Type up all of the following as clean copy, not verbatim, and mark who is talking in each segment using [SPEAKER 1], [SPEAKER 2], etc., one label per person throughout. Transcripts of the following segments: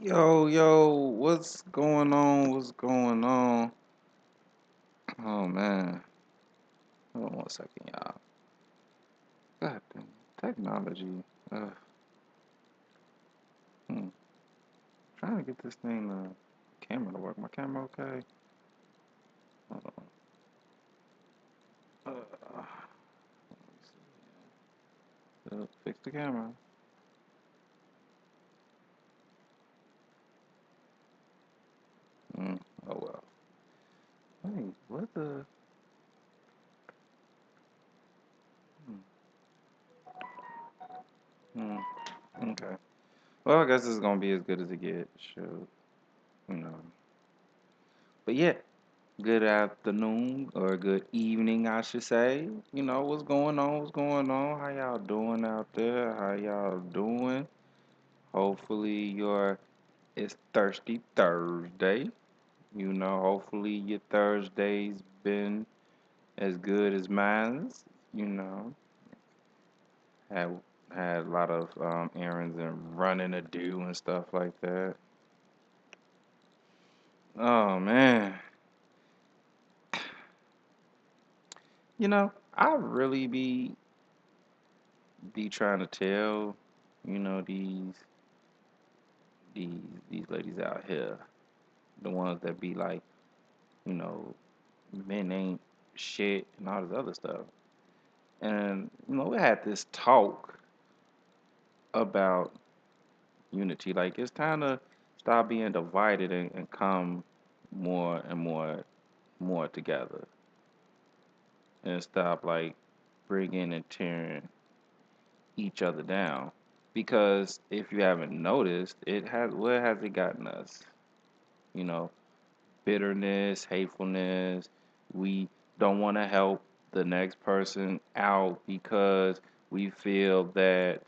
[SPEAKER 1] Yo, what's going on? What's going on? Oh man, hold on 1 second, y'all. God damn, technology. Uh, hmm. Trying to get this thing, camera to work. My camera okay? Hold on. Let me see. Fix the camera. Mm, oh well. Hey, what the? Hmm. Hmm. Okay. Well, I guess this is gonna be as good as it gets. Shoot, you know. But yeah, good afternoon or good evening, I should say. What's going on? What's going on? How y'all doing out there? How y'all doing? Hopefully your it's Thirsty Thursday. Hopefully your Thursday's been as good as mine's. You know, had had a lot of errands and running to do and stuff like that. Oh man, I really be trying to tell these these ladies out here, the ones that be like, you know, men ain't shit and all this other stuff. And we had this talk about unity. Like it's time to stop being divided and come more and more together, and stop like bringing and tearing each other down. Because if you haven't noticed, it has where has it gotten us? You know, bitterness, hatefulness. We don't want to help the next person out because we feel that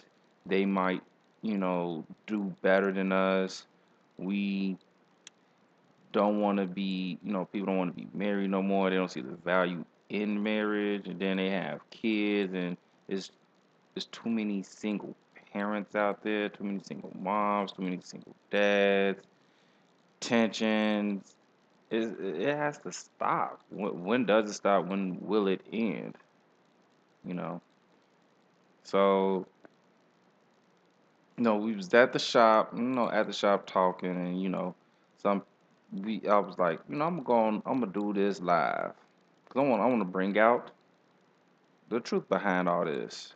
[SPEAKER 1] they might, do better than us. We don't want to be, people don't want to be married no more. They don't see the value in marriage, and then they have kids, and it's there's too many single parents out there, too many single moms, too many single dads, tensions. It has to stop. When does it stop? When will it end? You know. So, we was at the shop. At the shop talking, and some I was like, I'm gonna do this live, 'cause I want to bring out the truth behind all this.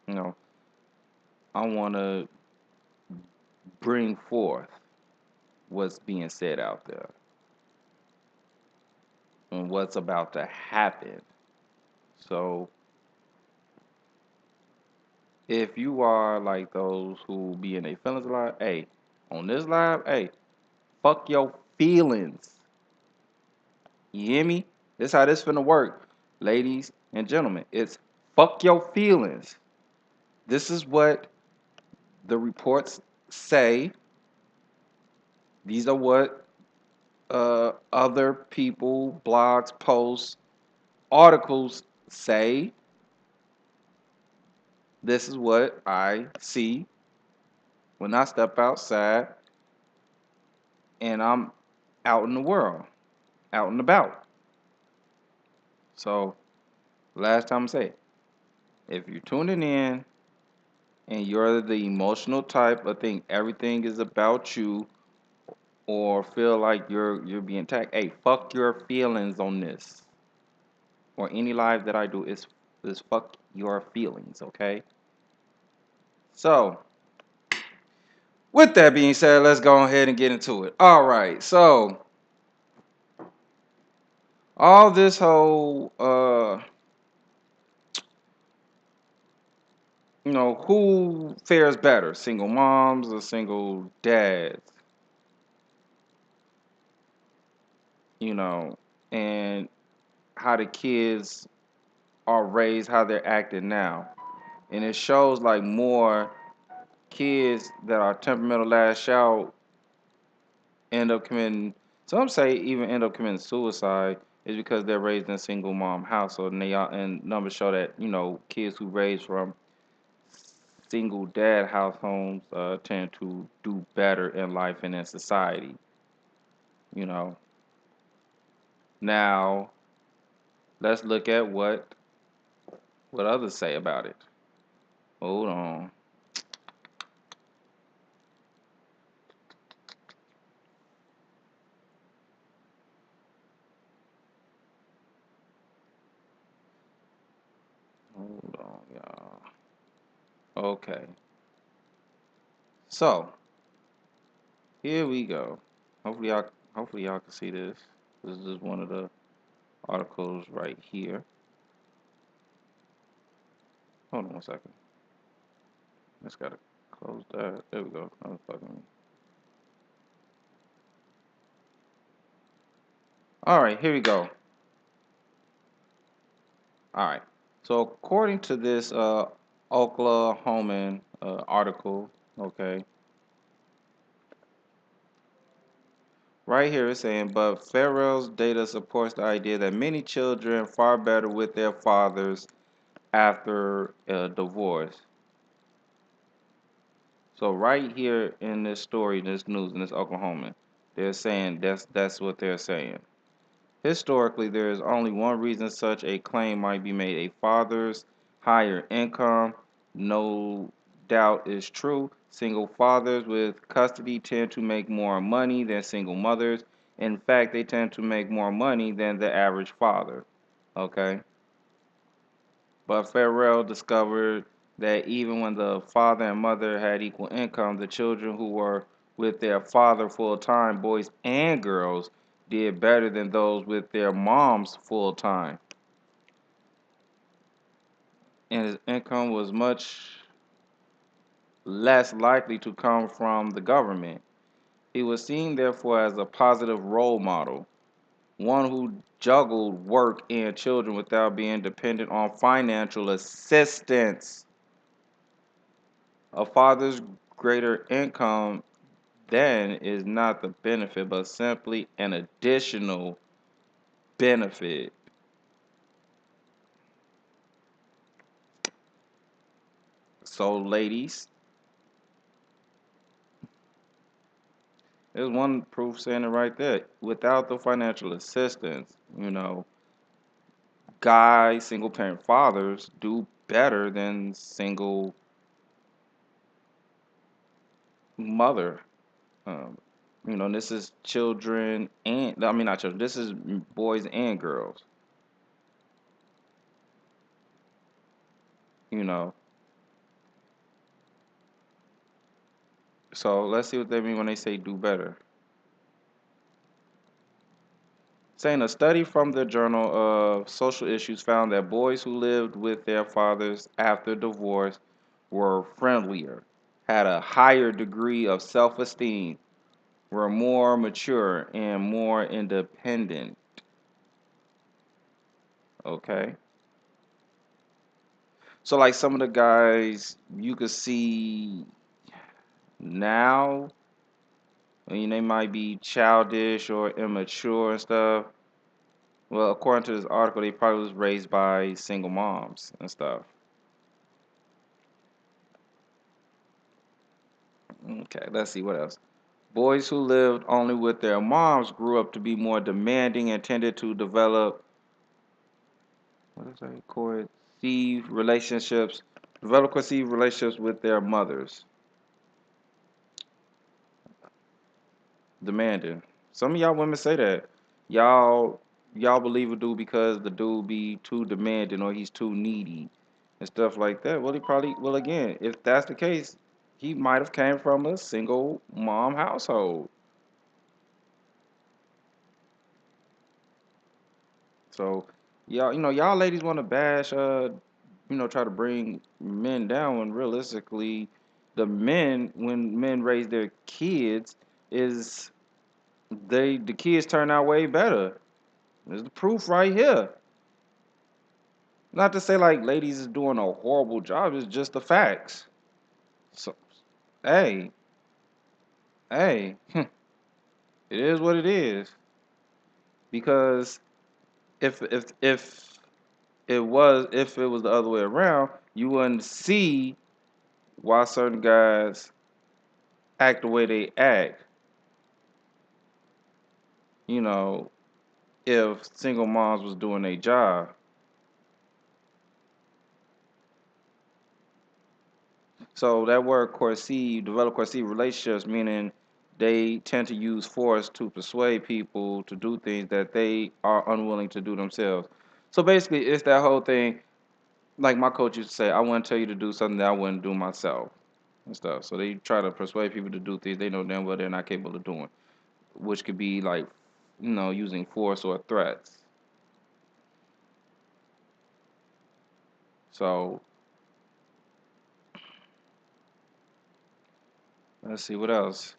[SPEAKER 1] You know, I want to bring forth what's being said out there and what's about to happen. So, if you are like those who be in their feelings a lot, hey, on this live, hey, fuck your feelings. You hear me? This how this finna work, ladies and gentlemen. It's fuck your feelings. This is what the reports say. These are what other people, blogs, posts, articles say. This is what I see when I step outside and I'm out in the world, out and about. So, last time I say, if you're tuning in and you're the emotional type of think everything is about you or feel like you're being attacked, hey, fuck your feelings on this. Or any live that I do is fuck your feelings, okay? So, with that being said, let's go ahead and get into it. All right, so all this whole who fares better, single moms or single dads, you know, and how the kids are raised, how they're acting now. And it shows like more kids that are temperamental lash out end up committing, some say even end up committing suicide is because they're raised in a single mom household, and they are, and numbers show that kids who raised from single dad households tend to do better in life and in society. You know. Now let's look at what others say about it. Hold on. Hold on, y'all. Okay. So here we go. Hopefully y'all hopefully y'all can see this. This is one of the articles right here. Hold on one second. Just gotta close that. There we go. I'm fucking. All right, here we go. All right. So according to this Oklahoman article, okay, right here it's saying, but Farrell's data supports the idea that many children far better with their fathers after a divorce. So right here in this story, this news, in this Oklahoman, they're saying that's what they're saying. Historically, there is only one reason such a claim might be made: a father's higher income. No doubt is true. Single fathers with custody tend to make more money than single mothers. In fact, they tend to make more money than the average father. Okay? But Farrell discovered that even when the father and mother had equal income, the children who were with their father full time, boys and girls, did better than those with their moms full time. And his income was much less likely to come from the government. He was seen, therefore, as a positive role model, one who juggled work and children without being dependent on financial assistance. A father's greater income then is not the benefit, but simply an additional benefit. So, ladies, there's one proof saying it right there. Without the financial assistance, guys, single parent fathers do better than single mother. Um, this is children and I mean not children. This is boys and girls. You know. So let's see what they mean when they say do better. Saying a study from the Journal of Social Issues found that boys who lived with their fathers after divorce were friendlier, had a higher degree of self esteem, were more mature, and more independent. Okay? So, like some of the guys you could see now, they might be childish or immature and stuff. Well, according to this article, they probably was raised by single moms and stuff. Okay, let's see what else. Boys who lived only with their moms grew up to be more demanding and tended to develop what is that? Conceived relationships with their mothers. Demanding. Some of y'all women say that. Y'all believe a dude because the dude be too demanding or he's too needy and stuff like that. Well, he probably well again, if that's the case, he might have came from a single mom household. So y'all, y'all ladies want to bash, try to bring men down when realistically, when men raise their kids, is the kids turn out way better. There's the proof right here. Not to say like ladies is doing a horrible job. It's just the facts. So, hey, hey, it is what it is. Because if it was the other way around, you wouldn't see why certain guys act the way they act, you know, if single moms was doing their job. So that word coercive, develop coercive relationships, meaning they tend to use force to persuade people to do things that they are unwilling to do themselves. So basically, it's that whole thing. Like my coach used to say, I wouldn't tell you to do something that I wouldn't do myself and stuff. So they try to persuade people to do things they know damn well they're not capable of doing, which could be like, using force or threats. So let's see what else.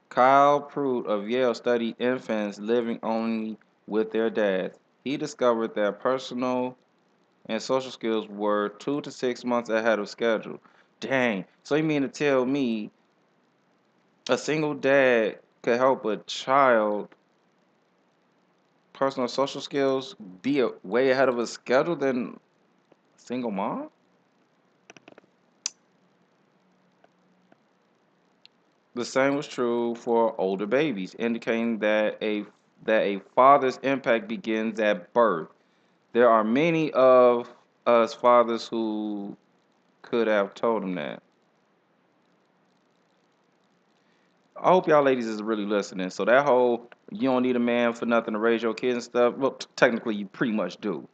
[SPEAKER 1] Kyle Pruitt of Yale studied infants living only with their dads. He discovered that personal and social skills were 2 to 6 months ahead of schedule. Dang. So you mean to tell me a single dad could help a child personal social skills be way ahead of a schedule than a single mom? The same was true for older babies, indicating that a father's impact begins at birth. There are many of us fathers who could have told him that. I hope y'all ladies is really listening. So that whole you don't need a man for nothing to raise your kids and stuff. Well, technically you pretty much do.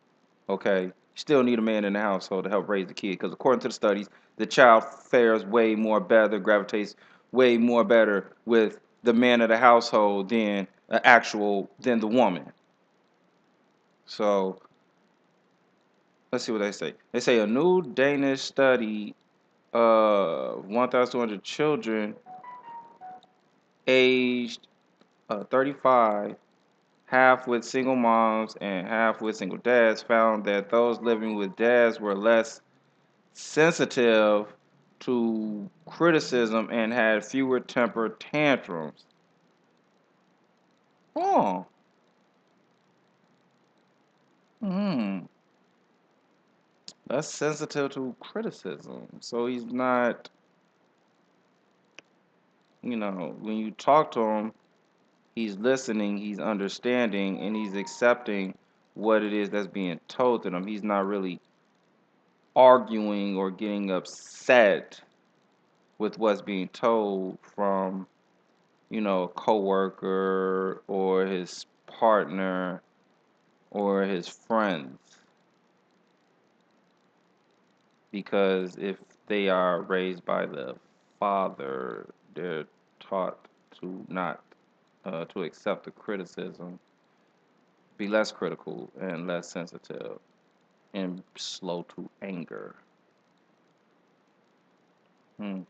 [SPEAKER 1] Okay, you still need a man in the household to help raise the kid because according to the studies, the child fares way more better, gravitates way more better with the man of the household than the woman. So let's see what they say. They say a new Danish study 1,200 children aged 35, half with single moms and half with single dads, found that those living with dads were less sensitive to criticism and had fewer temper tantrums. Oh, hmm. Less sensitive to criticism. So he's not, when you talk to him, he's listening, he's understanding, and he's accepting what it is that's being told to him. He's not really arguing or getting upset with what's being told from, a coworker or his partner or his friends. Because if they are raised by the father, they're taught to not to accept the criticism, be less critical and less sensitive and slow to anger. Hmm.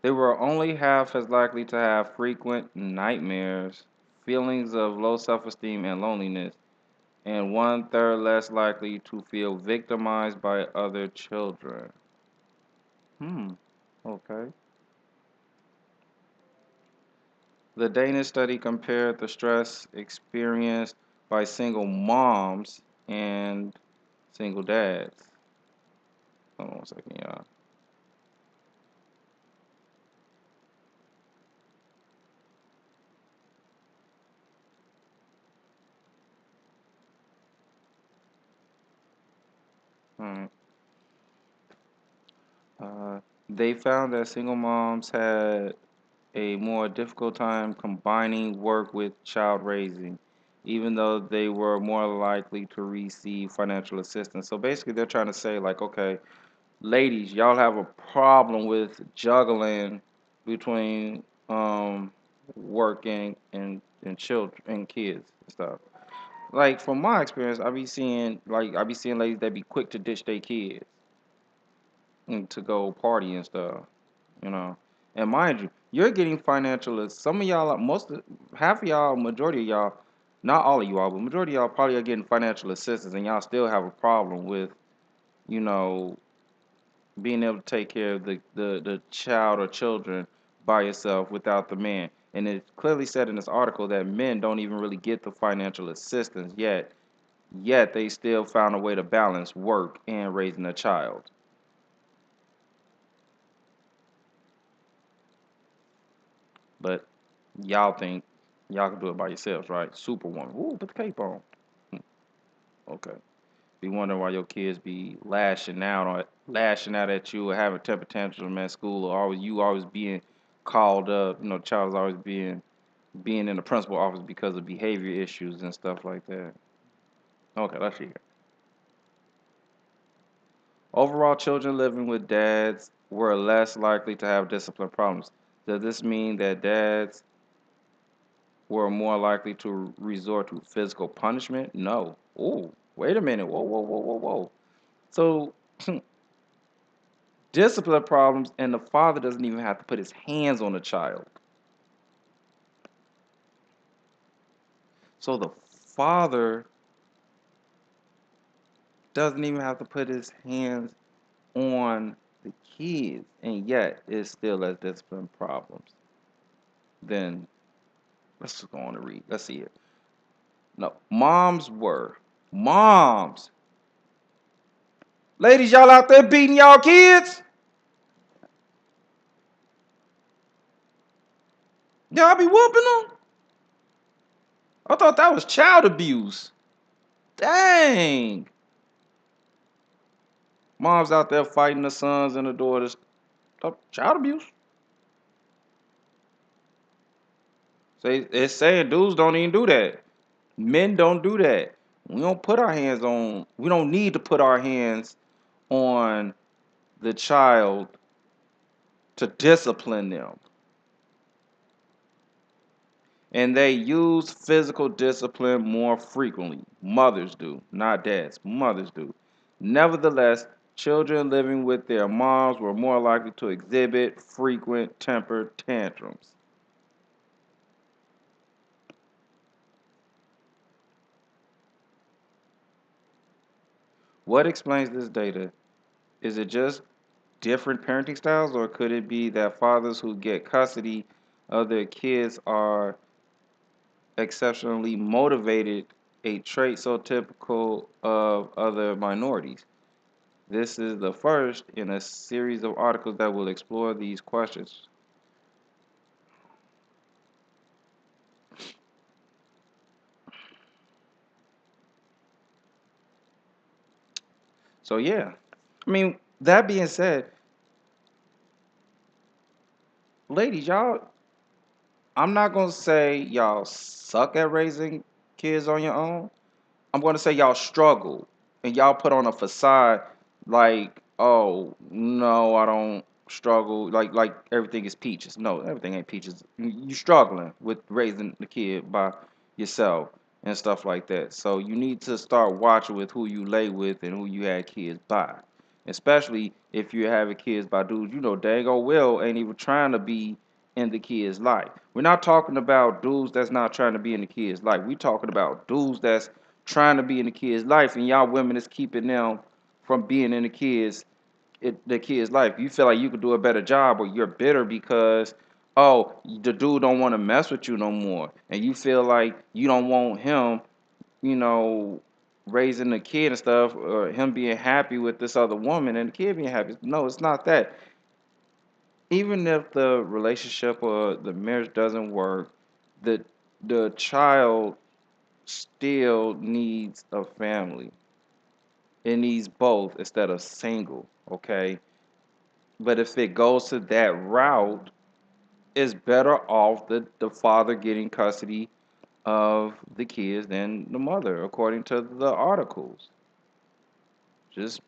[SPEAKER 1] They were only half as likely to have frequent nightmares, feelings of low self-esteem and loneliness, and one-third less likely to feel victimized by other children. Hmm. Okay. The Danish study compared the stress experienced by single moms and single dads. Hold on 1 second, y'all. Alright. They found that single moms had a more difficult time combining work with child raising, even though they were more likely to receive financial assistance. So basically, they're trying to say, like, okay, ladies, y'all have a problem with juggling between working and children and kids and stuff. Like from my experience, I be seeing ladies that be quick to ditch their kids and to go party and stuff, you know. And mind you, you're getting financial. Some of y'all, half of y'all, majority of y'all, not all of y'all, but majority of y'all probably are getting financial assistance, and y'all still have a problem with, you know, being able to take care of the child or children by yourself without the man. And it clearly said in this article that men don't even really get the financial assistance yet they still found a way to balance work and raising a child. But y'all think y'all can do it by yourselves, right? Superwoman. Ooh, put the cape on. Hmm, okay. Be wondering why your kids be lashing out at you or having temper tantrums at school or always being called up. You know, the child is always being in the principal office because of behavior issues and stuff like that. Okay, let's see here. Overall, children living with dads were less likely to have discipline problems. Does this mean that dads were more likely to resort to physical punishment? No. Oh, wait a minute. Whoa, whoa, whoa, whoa, whoa. So, discipline problems, and the father doesn't even have to put his hands on the child. So, the father doesn't even have to put his hands on the kids, and yet it still has discipline problems. Then, let's just go on and read. Let's see it. No, moms. Ladies, y'all out there beating y'all kids? Y'all be whooping them? I thought that was child abuse. Dang. Moms out there fighting the sons and the daughters. Child abuse. Say it's saying dudes don't even do that. Men don't do that. We don't need to put our hands on the child to discipline them. And they use physical discipline more frequently. Mothers do, not dads. Mothers do. Nevertheless, children living with their moms were more likely to exhibit frequent temper tantrums. What explains this data? Is it just different parenting styles, or could it be that fathers who get custody of their kids are exceptionally motivated, a trait so typical of other minorities? This is the first in a series of articles that will explore these questions. So, yeah. I mean, that being said, ladies, I'm not going to say y'all suck at raising kids on your own. I'm going to say y'all struggle and y'all put on a facade like, oh no, I don't struggle. Like everything is peaches. No, everything ain't peaches. You struggling with raising the kid by yourself and stuff like that. So you need to start watching with who you lay with and who you had kids by. Especially if you're having kids by dudes you know dang old well ain't even trying to be in the kid's life. We're not talking about dudes that's not trying to be in the kid's life. We're talking about dudes that's trying to be in the kid's life, and y'all women is keeping them from being in the kid's life. You feel like you could do a better job, or you're bitter because the dude don't want to mess with you no more, and you feel like you don't want him, you know, raising the kid and stuff, or him being happy with this other woman and the kid being happy. No, it's not that. Even if the relationship or the marriage doesn't work, the the child still needs a family. It needs both instead of single, okay? But if it goes to that route, it's better off the father getting custody of the kids than the mother, according to the articles. Just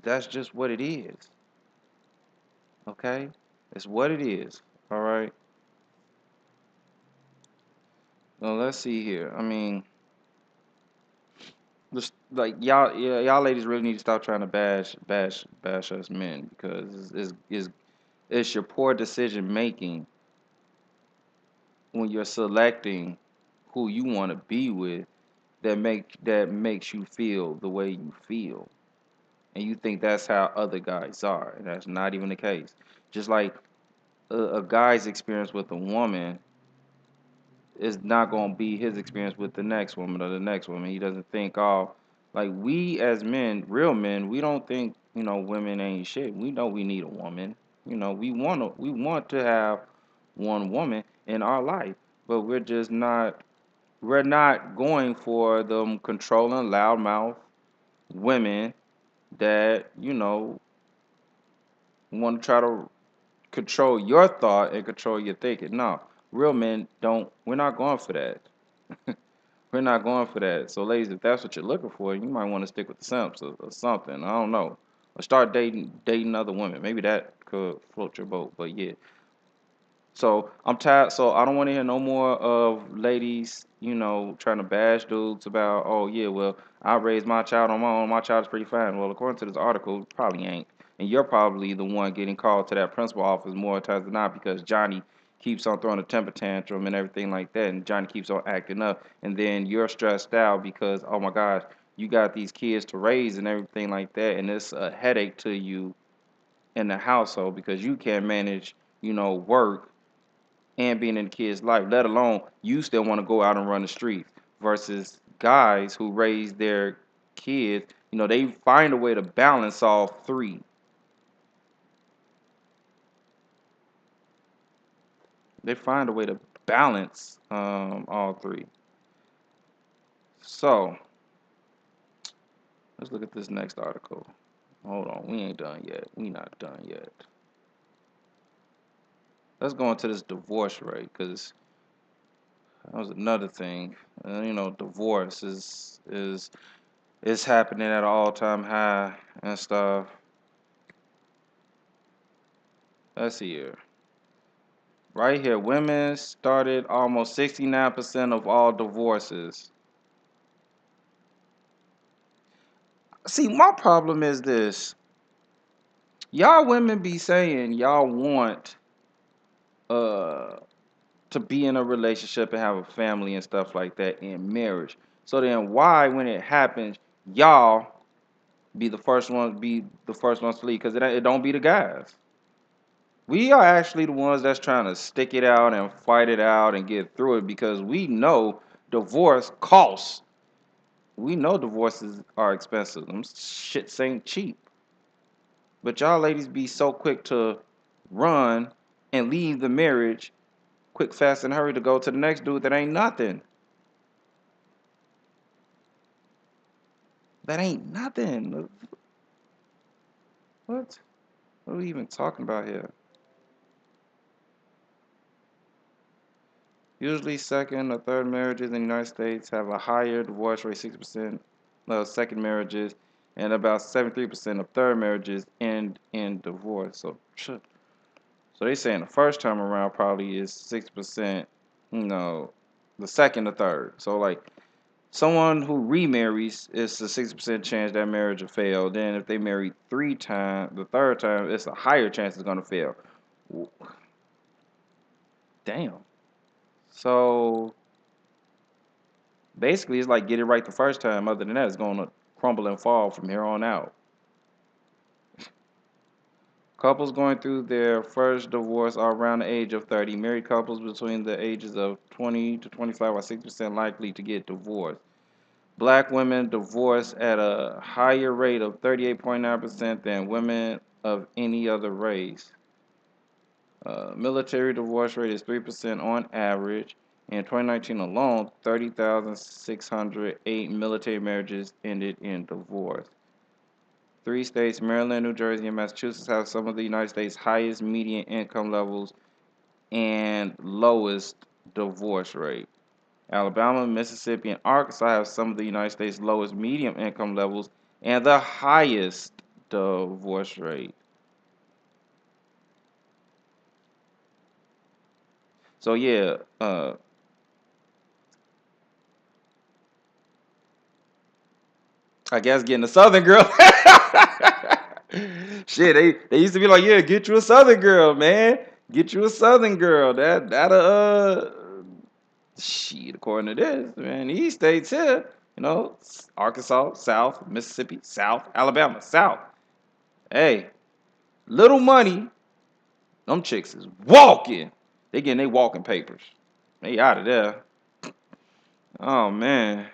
[SPEAKER 1] that's just what it is, okay? It's what it is, all right? Well, let's see here. I mean, just like y'all, yeah, y'all ladies really need to stop trying to bash us men because it's your poor decision making when you're selecting who you want to be with that makes you feel the way you feel, and you think that's how other guys are, and that's not even the case. Just like a guy's experience with a woman is not going to be his experience with the next woman or the next woman. He doesn't think, oh, like we as men, real men, we don't think women ain't shit. We know we need a woman. We want to have one woman, in our life, but we're not going for them controlling loudmouth women that, want to try to control your thought and control your thinking. No, real men don't. We're not going for that. We're not going for that. So, ladies, if that's what you're looking for, you might want to stick with the simps or something. I don't know. Or start dating other women. Maybe that could float your boat. But yeah, so I'm tired. So I don't want to hear no more of ladies, trying to bash dudes about, oh yeah, well I raised my child on my own. My child's pretty fine. Well, according to this article, it probably ain't. And you're probably the one getting called to that principal office more times than not because Johnny keeps on throwing a temper tantrum and everything like that, and Johnny keeps on acting up, and then you're stressed out because oh my gosh, you got these kids to raise and everything like that, and it's a headache to you in the household because you can't manage, work and being in the kid's life, let alone you still want to go out and run the streets versus guys who raise their kids, they find a way to balance all three. They find a way to balance all three. So let's look at this next article. Hold on, we ain't done yet. We not done yet. Let's go into this divorce rate because that was another thing. Divorce is happening at an all-time high and stuff. Let's see here. Right here, women started almost 69% of all divorces. See, my problem is this. Y'all women be saying y'all want uh to be in a relationship and have a family and stuff like that in marriage. So then why when it happens, y'all be the first ones to leave? Because it don't be the guys. We are actually the ones that's trying to stick it out and fight it out and get through it because we know divorce costs. We know divorces are expensive. Them shits ain't cheap. But y'all ladies be so quick to run and leave the marriage quick, fast, and hurry to go to the next dude that ain't nothing. That ain't nothing. What? What are we even talking about here? Usually, second or third marriages in the United States have a higher divorce rate, 60% of second marriages, and about 73% of third marriages end in divorce. So they saying the first time around probably is 6%, the second or third. So like someone who remarries, it's a 60% chance that marriage will fail. Then if they marry 3 times, the third time, it's a higher chance it's gonna fail. Damn. So basically, it's like get it right the first time. Other than that, it's gonna crumble and fall from here on out. Couples going through their first divorce are around the age of 30. Married couples between the ages of 20 to 25 are 6% likely to get divorced. Black women divorce at a higher rate of 38.9% than women of any other race. Military divorce rate is 3% on average. In 2019 alone, 30,608 military marriages ended in divorce. 3 states, Maryland, New Jersey, and Massachusetts, have some of the United States' highest median income levels and lowest divorce rate. Alabama, Mississippi, and Arkansas have some of the United States' lowest medium income levels and the highest divorce rate. So yeah, I guess getting a Southern girl. Shit, they used to be like, yeah, get you a Southern girl, man. Get you a Southern girl. Shit, according to this, man, these states here, Arkansas, South, Mississippi, South, Alabama, South. Hey, little money, them chicks is walking. They getting they walking papers. They out of there. Oh man,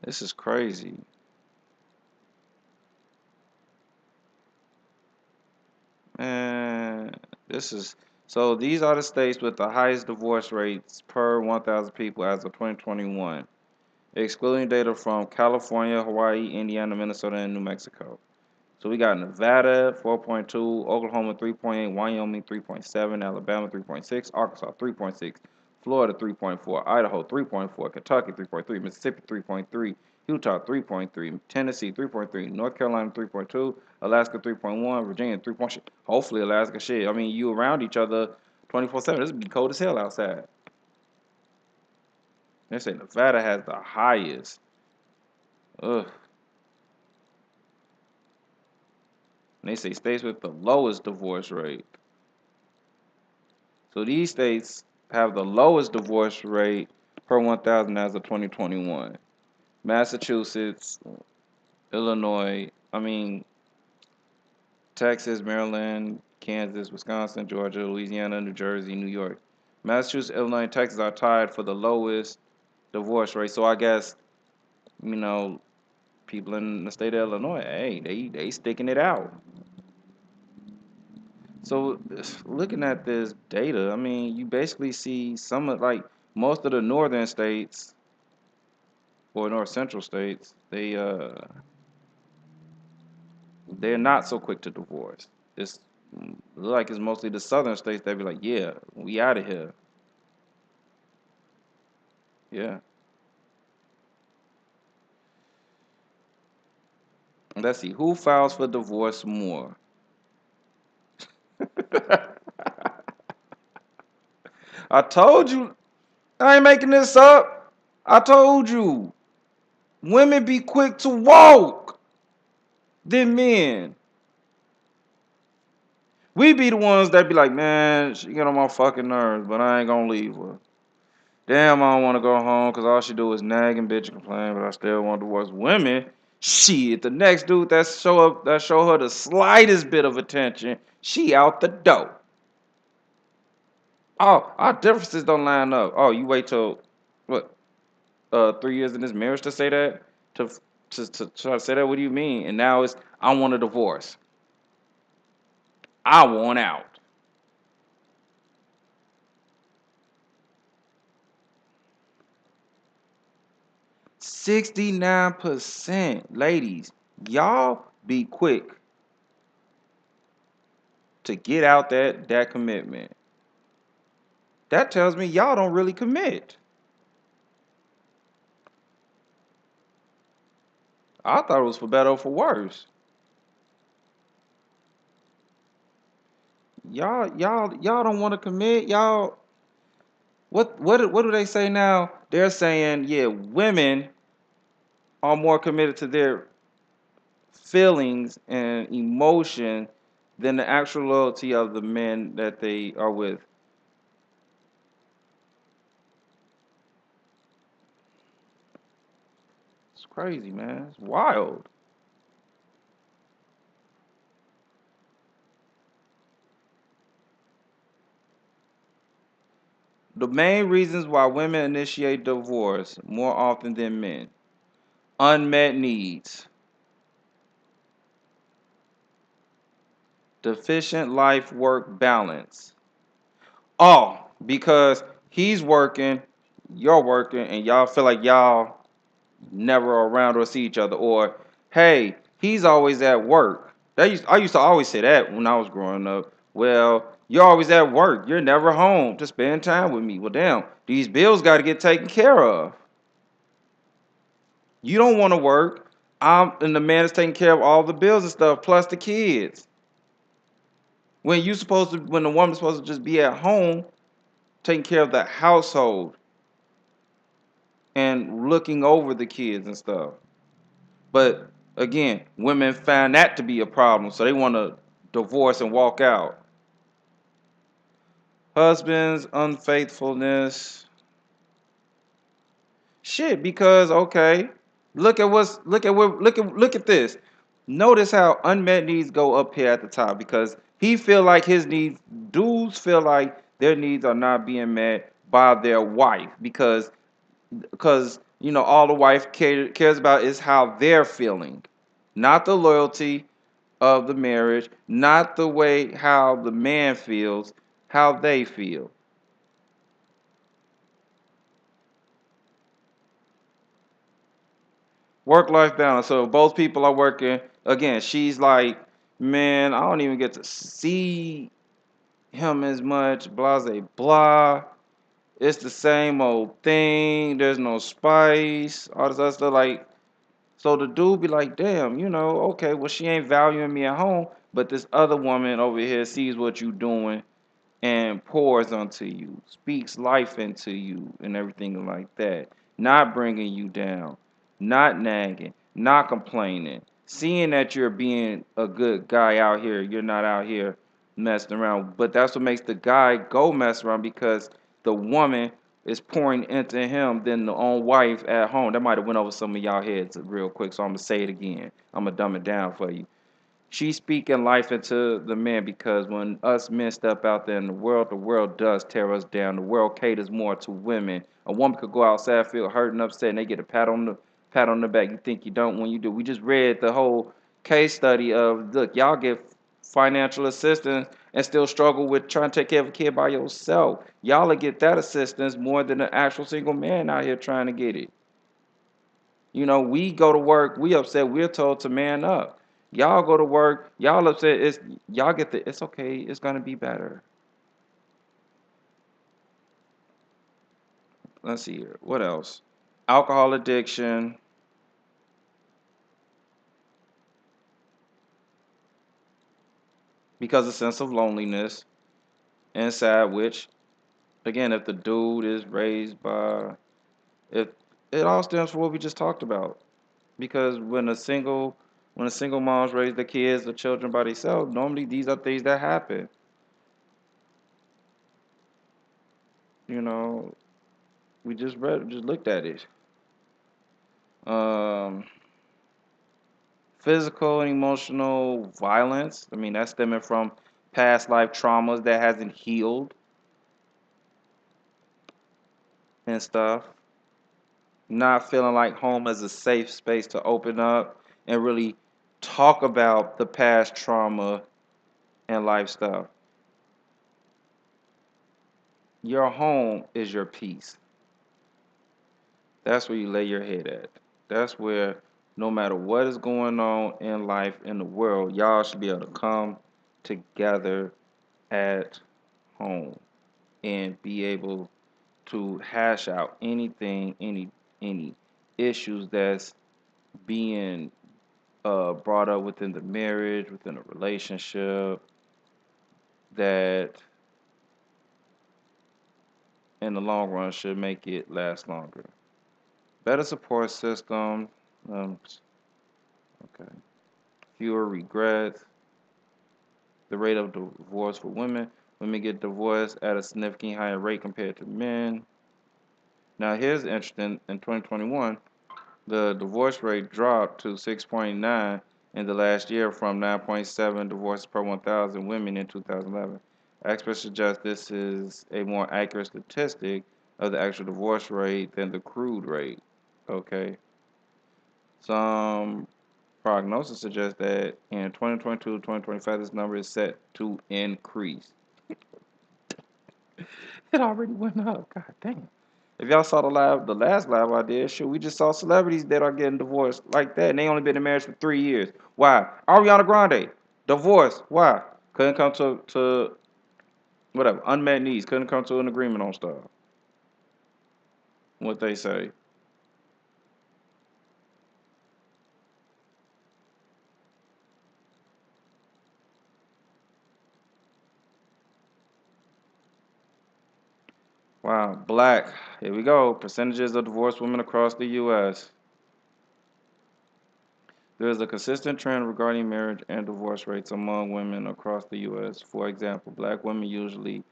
[SPEAKER 1] this is crazy. This is so. These are the states with the highest divorce rates per 1,000 people as of 2021, excluding data from California, Hawaii, Indiana, Minnesota, and New Mexico. So we got Nevada 4.2, Oklahoma 3.8, Wyoming 3.7, Alabama 3.6, Arkansas 3.6, Florida 3.4, Idaho 3.4, Kentucky 3.3, Mississippi 3.3, Utah 3.3, Tennessee 3.3, North Carolina 3.2, Alaska 3.1, Virginia 3. Hopefully Alaska shit. I mean, you around each other 24/7. This would be cold as hell outside. They say Nevada has the highest. Ugh. And they say states with the lowest divorce rate. So these states have the lowest divorce rate per 1,000 as of 2021. Massachusetts, Illinois, Texas, Maryland, Kansas, Wisconsin, Georgia, Louisiana, New Jersey, New York. Massachusetts, Illinois, and Texas are tied for the lowest divorce rate. So I guess, you know, people in the state of Illinois, hey, they sticking it out. So looking at this data, I mean, you basically see some of like most of the northern states or north central states, they're not so quick to divorce. It's like it's mostly the southern states that be like, yeah, we out of here. Yeah. Let's see, who files for divorce more? I told you, I ain't making this up. I told you, women be quick to walk than men. We be the ones that be like, man, she get on my fucking nerves, but I ain't gonna leave her. Damn, I don't want to go home because all she do is nag and bitch and complain, but I still want to divorce. Women, shit, the next dude that show her the slightest bit of attention, she out the door. Oh, our differences don't line up. Oh, you wait till what? 3 years in this marriage to say that? To to try to say that? What do you mean? And now it's I want a divorce. I want out. 69%, ladies, y'all be quick to get out that commitment. That tells me y'all don't really commit. I thought it was for better or for worse. Y'all don't want to commit. Y'all what do they say now? They're saying, yeah, women are more committed to their feelings and emotion than the actual loyalty of the men that they are with. It's crazy, man. It's wild. The main reasons why women initiate divorce more often than men: unmet needs, deficient life work balance. Oh, because he's working, you're working, and y'all feel like y'all never around or see each other. Or, hey, he's always at work. I used to always say that when I was growing up. Well, you're always at work. You're never home to spend time with me. Well, damn, these bills got to get taken care of. You don't want to work. And the man is taking care of all the bills and stuff, plus the kids. When the woman's supposed to just be at home, taking care of the household and looking over the kids and stuff. But again, women find that to be a problem, so they want to divorce and walk out. Husbands, unfaithfulness. Shit, because okay, look at this. Notice how unmet needs go up here at the top because he feel like his needs, dudes feel like their needs are not being met by their wife because all the wife cares about is how they're feeling, not the loyalty, of the marriage, not the way how the man feels, how they feel. Work life balance. So if both people are working, again, she's like, man, I don't even get to see him as much, blah, blah, blah. It's the same old thing. There's no spice. All this other stuff. Like, so the dude be like, damn, okay, well, she ain't valuing me at home, but this other woman over here sees what you doing and pours unto you, speaks life into you, and everything like that. Not bringing you down, not nagging, not complaining, seeing that you're being a good guy out here, you're not out here messing around. But that's what makes the guy go mess around because the woman is pouring into him than the own wife at home. That might have went over some of y'all heads real quick, so I'm gonna say it again. I'm gonna dumb it down for you. She's speaking life into the man because when us men step out there in the world does tear us down. The world caters more to women. A woman could go outside, feel hurt and upset, and they get a pat on the back. You think you don't when you do. We just read the whole case study of look, y'all get financial assistance and still struggle with trying to take care of a kid by yourself. Y'all will get that assistance more than an actual single man out here trying to get it. We go to work, we upset, we're told to man up. Y'all go to work, y'all upset, y'all get the it's okay, it's gonna be better. Let's see here. What else? Alcohol addiction, because of sense of loneliness and sad, which again, if the dude is raised by if it all stems from what we just talked about. Because when a single mom's raised the kids, the children by themselves, normally these are things that happen. You know, we just looked at it. Um, Physical and emotional violence. I mean, that's stemming from past life traumas that hasn't healed and stuff. Not feeling like home is a safe space to open up and really talk about the past trauma and life stuff. Your home is your peace. That's where you lay your head at. That's where no matter what is going on in life, in the world, y'all should be able to come together at home and be able to hash out anything, any issues that's being brought up within the marriage, within a relationship, that in the long run should make it last longer. Better support system, um, okay. Fewer regrets. The rate of divorce for women. Women get divorced at a significantly higher rate compared to men. Now, here's interesting. In 2021, the divorce rate dropped to 6.9 in the last year from 9.7 divorces per 1,000 women in 2011. Experts suggest this is a more accurate statistic of the actual divorce rate than the crude rate. Okay. Some prognosis suggests that in 2022 2025, this number is set to increase. It already went up. God damn. If y'all saw the last live I did, shoot, we just saw celebrities that are getting divorced like that, and they only been in marriage for 3 years. Why? Ariana Grande, divorced. Why? Couldn't come to whatever unmet needs. Couldn't come to an agreement on stuff. What they say. Wow, black. Here we go. Percentages of divorced women across the U.S. There is a consistent trend regarding marriage and divorce rates among women across the U.S. For example, black women usually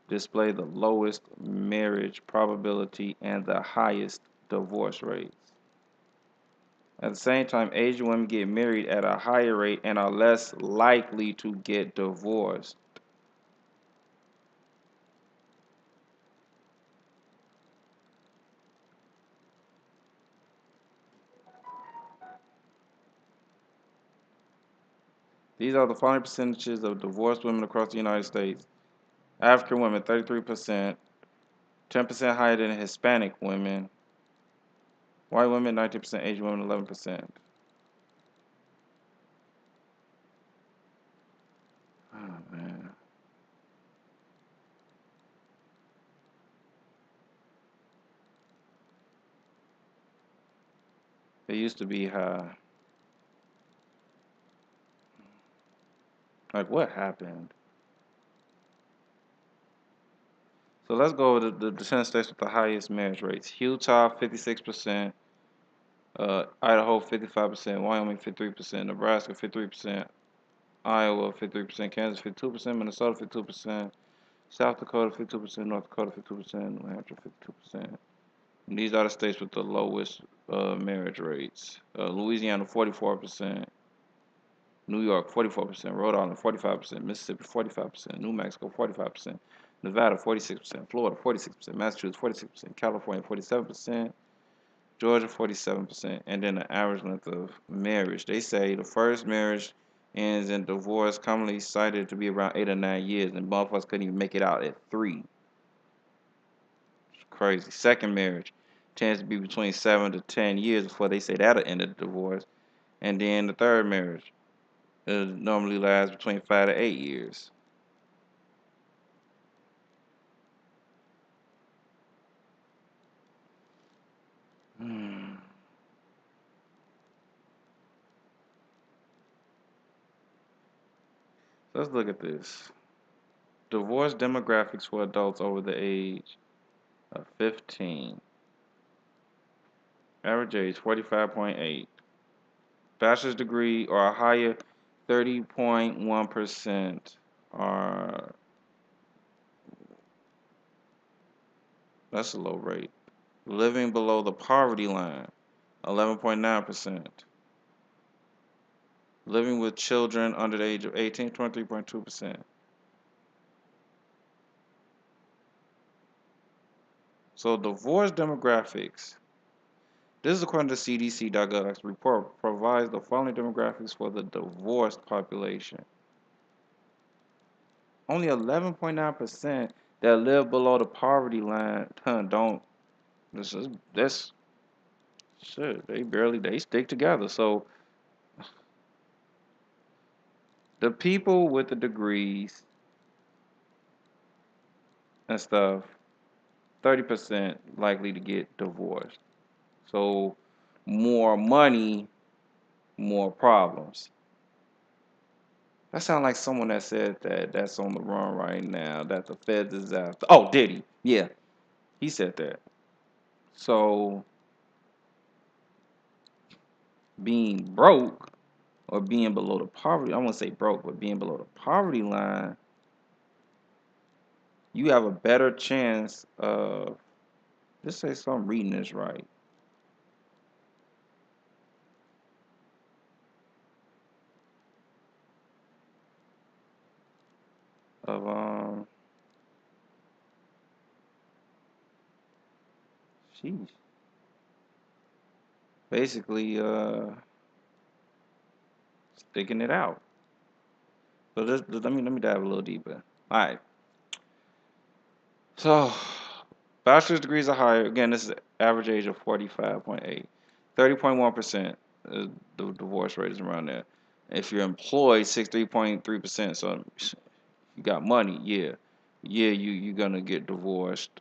[SPEAKER 1] display the lowest marriage probability and the highest divorce rates. At the same time, Asian women get married at a higher rate and are less likely to get divorced. These are the following percentages of divorced women across the United States. African women, 33%, 10% higher than Hispanic women. White women, 19%, Asian women, 11%. Oh, man. It used to be high. Like, what happened? So let's go with the 10 states with the highest marriage rates. Utah, 56%. Idaho, 55%. Wyoming, 53%. Nebraska, 53%. Iowa, 53%. Kansas, 52%. Minnesota, 52%. South Dakota, 52%. North Dakota, 52%. New Hampshire, 52%. And these are the states with the lowest marriage rates. Louisiana, 44%. New York, 44%. Rhode Island, 45%. Mississippi, 45%. New Mexico, 45%. Nevada, 46%. Florida, 46%. Massachusetts, 46%. California, 47%. Georgia, 47%. And then the average length of marriage. They say the first marriage ends in divorce, commonly cited to be around 8 or 9 years, and motherfuckers couldn't even make it out at 3. It's crazy. Second marriage tends to be between 7 to 10 years before they say that'll end the divorce. And then the third marriage normally lasts between 5 to 8 years. Hmm. Let's look at this. Divorce demographics for adults over the age of 15. Average age 45.8. Bachelor's degree or higher 30.1% are, that's a low rate. Living below the poverty line 11.9%. Living with children under the age of 18 23.2%. So divorce demographics. This is according to CDC.gov. Report provides the following demographics for the divorced population. Only 11.9% that live below the poverty line don't. This shit. They stick together. So the people with the degrees and stuff, 30% likely to get divorced. So more money, more problems. That sounds like someone that said that that's on the run right now, that the Feds is after. Oh, Diddy. Yeah, he said that. So being broke or being below the poverty, I won't say broke, but being below the poverty line, you have a better chance of, let's say so I'm reading this right, of sheesh, basically sticking it out. So let me dive a little deeper. All right. So bachelor's degrees are higher. Again, this is average age of 45.8. 30.1%. The divorce rate is around there. If you're employed, 63.3%. So you got money, yeah. Yeah, you're gonna get divorced.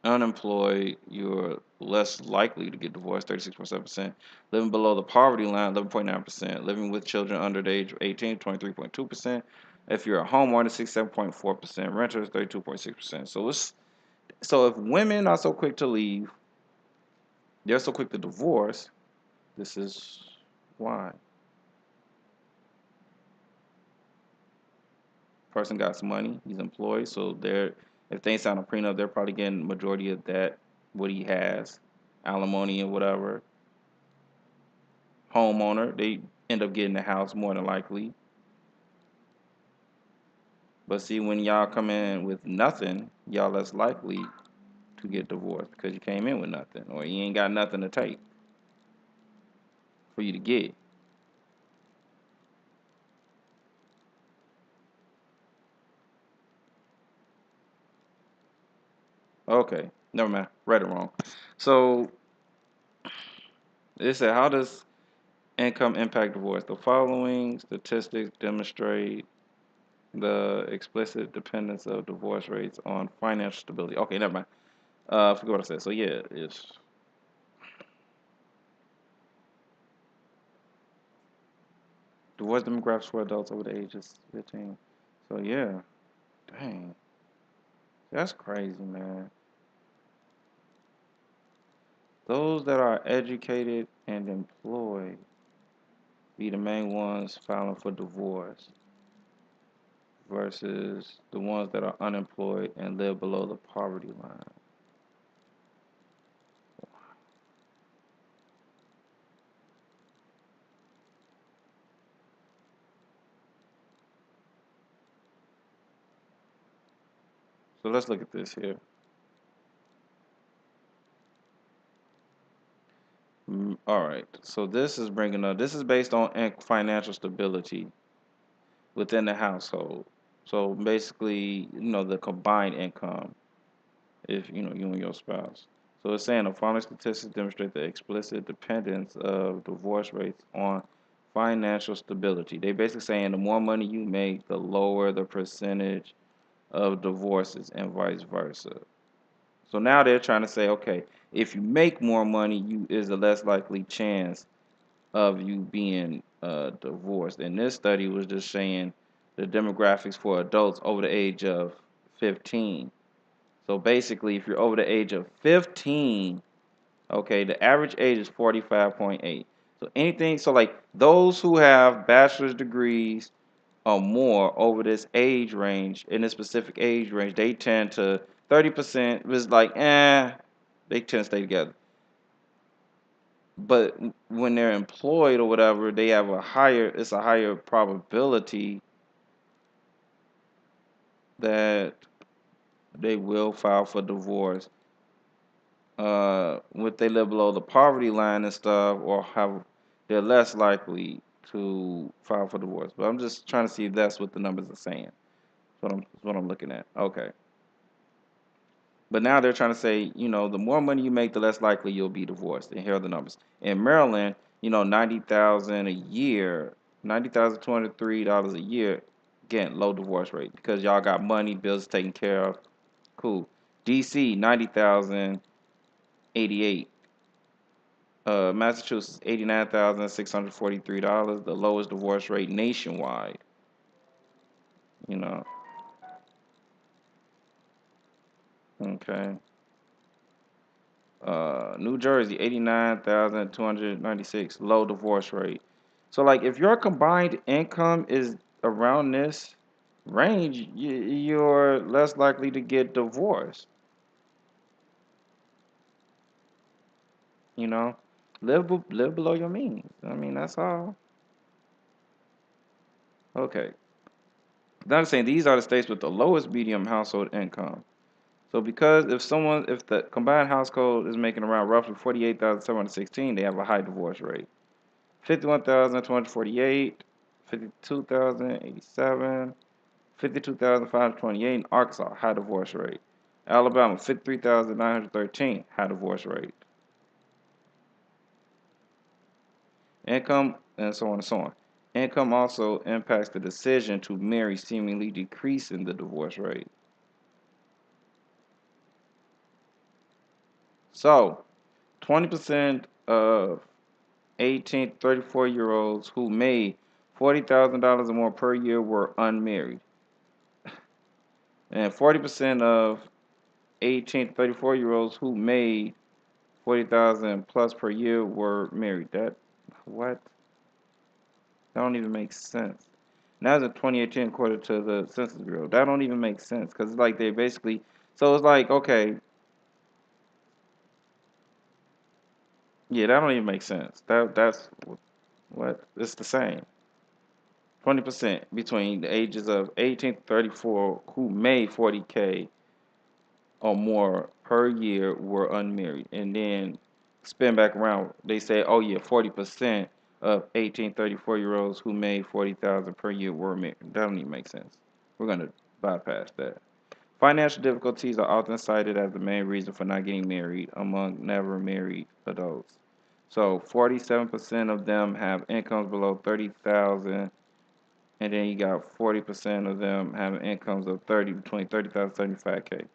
[SPEAKER 1] Unemployed, you're less likely to get divorced, 36.7%. Living below the poverty line, 11.9%. Living with children under the age of 18, 23.2%. If you're a homeowner, 67.4%. Renters, 32.6%. So if women are so quick to leave, they're so quick to divorce, this is why. Person got some money, he's employed, so if they sign a prenup, they're probably getting majority of that, what he has, alimony and whatever. Homeowner, they end up getting the house more than likely. But see, when y'all come in with nothing, y'all less likely to get divorced because you came in with nothing, or you ain't got nothing to take for you to get. Okay, never mind. Read it wrong. So it said, how does income impact divorce? The following statistics demonstrate the explicit dependence of divorce rates on financial stability. Okay, never mind. I forgot what I said. So yeah, it's divorce demographics for adults over the age of 15. So yeah, dang, that's crazy, man. Those that are educated and employed be the main ones filing for divorce versus the ones that are unemployed and live below the poverty line. So let's look at this here. All right. So this is bringing up. This is based on financial stability within the household. So basically, the combined income, if you and your spouse. So it's saying the following statistics demonstrate the explicit dependence of divorce rates on financial stability. They basically saying the more money you make, the lower the percentage of divorces and vice versa. So now they're trying to say, okay, if you make more money, you is a less likely chance of you being divorced. And this study was just saying the demographics for adults over the age of 15. So basically, if you're over the age of 15, okay, the average age is 45.8. So anything, so like those who have bachelor's degrees or more over this age range, in this specific age range, they tend to 30% was like, they tend to stay together. But when they're employed or whatever, they have it's a higher probability that they will file for divorce. If they live below the poverty line and stuff, or they're less likely to file for divorce. But I'm just trying to see if that's what the numbers are saying. That's what I'm looking at. Okay. But now they're trying to say, the more money you make, the less likely you'll be divorced. And here are the numbers. In Maryland, 90,000 a year, $90,203 a year. Again, low divorce rate because y'all got money, bills taken care of. Cool. DC, 90,088. Massachusetts, $89,643, the lowest divorce rate nationwide. You know, okay. New Jersey, 89,296, low divorce rate. So, like, if your combined income is around this range, you're less likely to get divorced. You know, live below your means. I mean, that's all. Okay. Now I'm saying these are the states with the lowest medium household income. So because if the combined household is making around roughly 48,716, they have a high divorce rate. 51,248, 52,087, 52,528 in Arkansas, high divorce rate. Alabama, 53,913, high divorce rate. Income, and so on and so on. Income also impacts the decision to marry, seemingly decreasing the divorce rate. So, 20% of 18 to 34-year-olds who made $40,000 or more per year were unmarried. And 40% of 18 to 34-year-olds who made 40,000 plus per year were married. What? That don't even make sense. Now it's in 2018 according to the Census Bureau. That don't even make sense because it's like they basically. So it's like, okay, yeah, that don't even make sense. That's what it's the same. 20% between the ages of 18 to 34 who made 40K or more per year were unmarried. And then spin back around, they say, oh yeah, 40% of 18 34-year-olds who made 40,000 per year were married. That don't even make sense. We're going to bypass that. Financial difficulties are often cited as the main reason for not getting married among never married adults. So 47% of them have incomes below 30,000, and then you got 40% of them having incomes of 30 between 30,000 and 75K.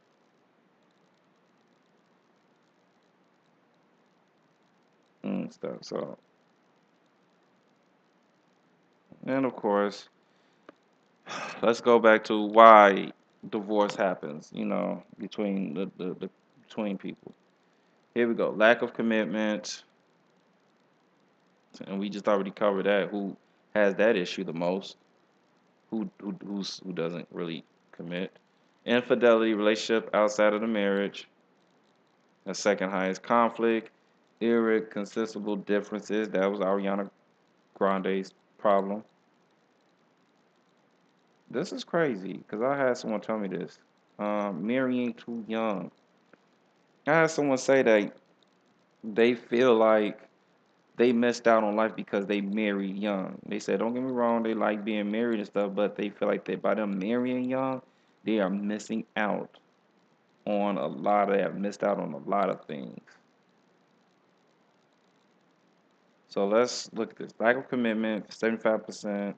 [SPEAKER 1] Stuff. So, and of course, let's go back to why divorce happens, between the between people. Here we go. Lack of commitment, and we just already covered that. Who has that issue the most? Who doesn't really commit? Infidelity, relationship outside of the marriage. The second highest. Conflict, irreconcilable differences. That was Ariana Grande's problem. This is crazy because I had someone tell me this. Marrying too young. I had someone say that they feel like they missed out on life because they married young. They said, don't get me wrong, they like being married and stuff, but they feel like by them marrying young, they are missing out on a lot of that, missed out on a lot of things. So let's look at this. Lack of commitment, 75%.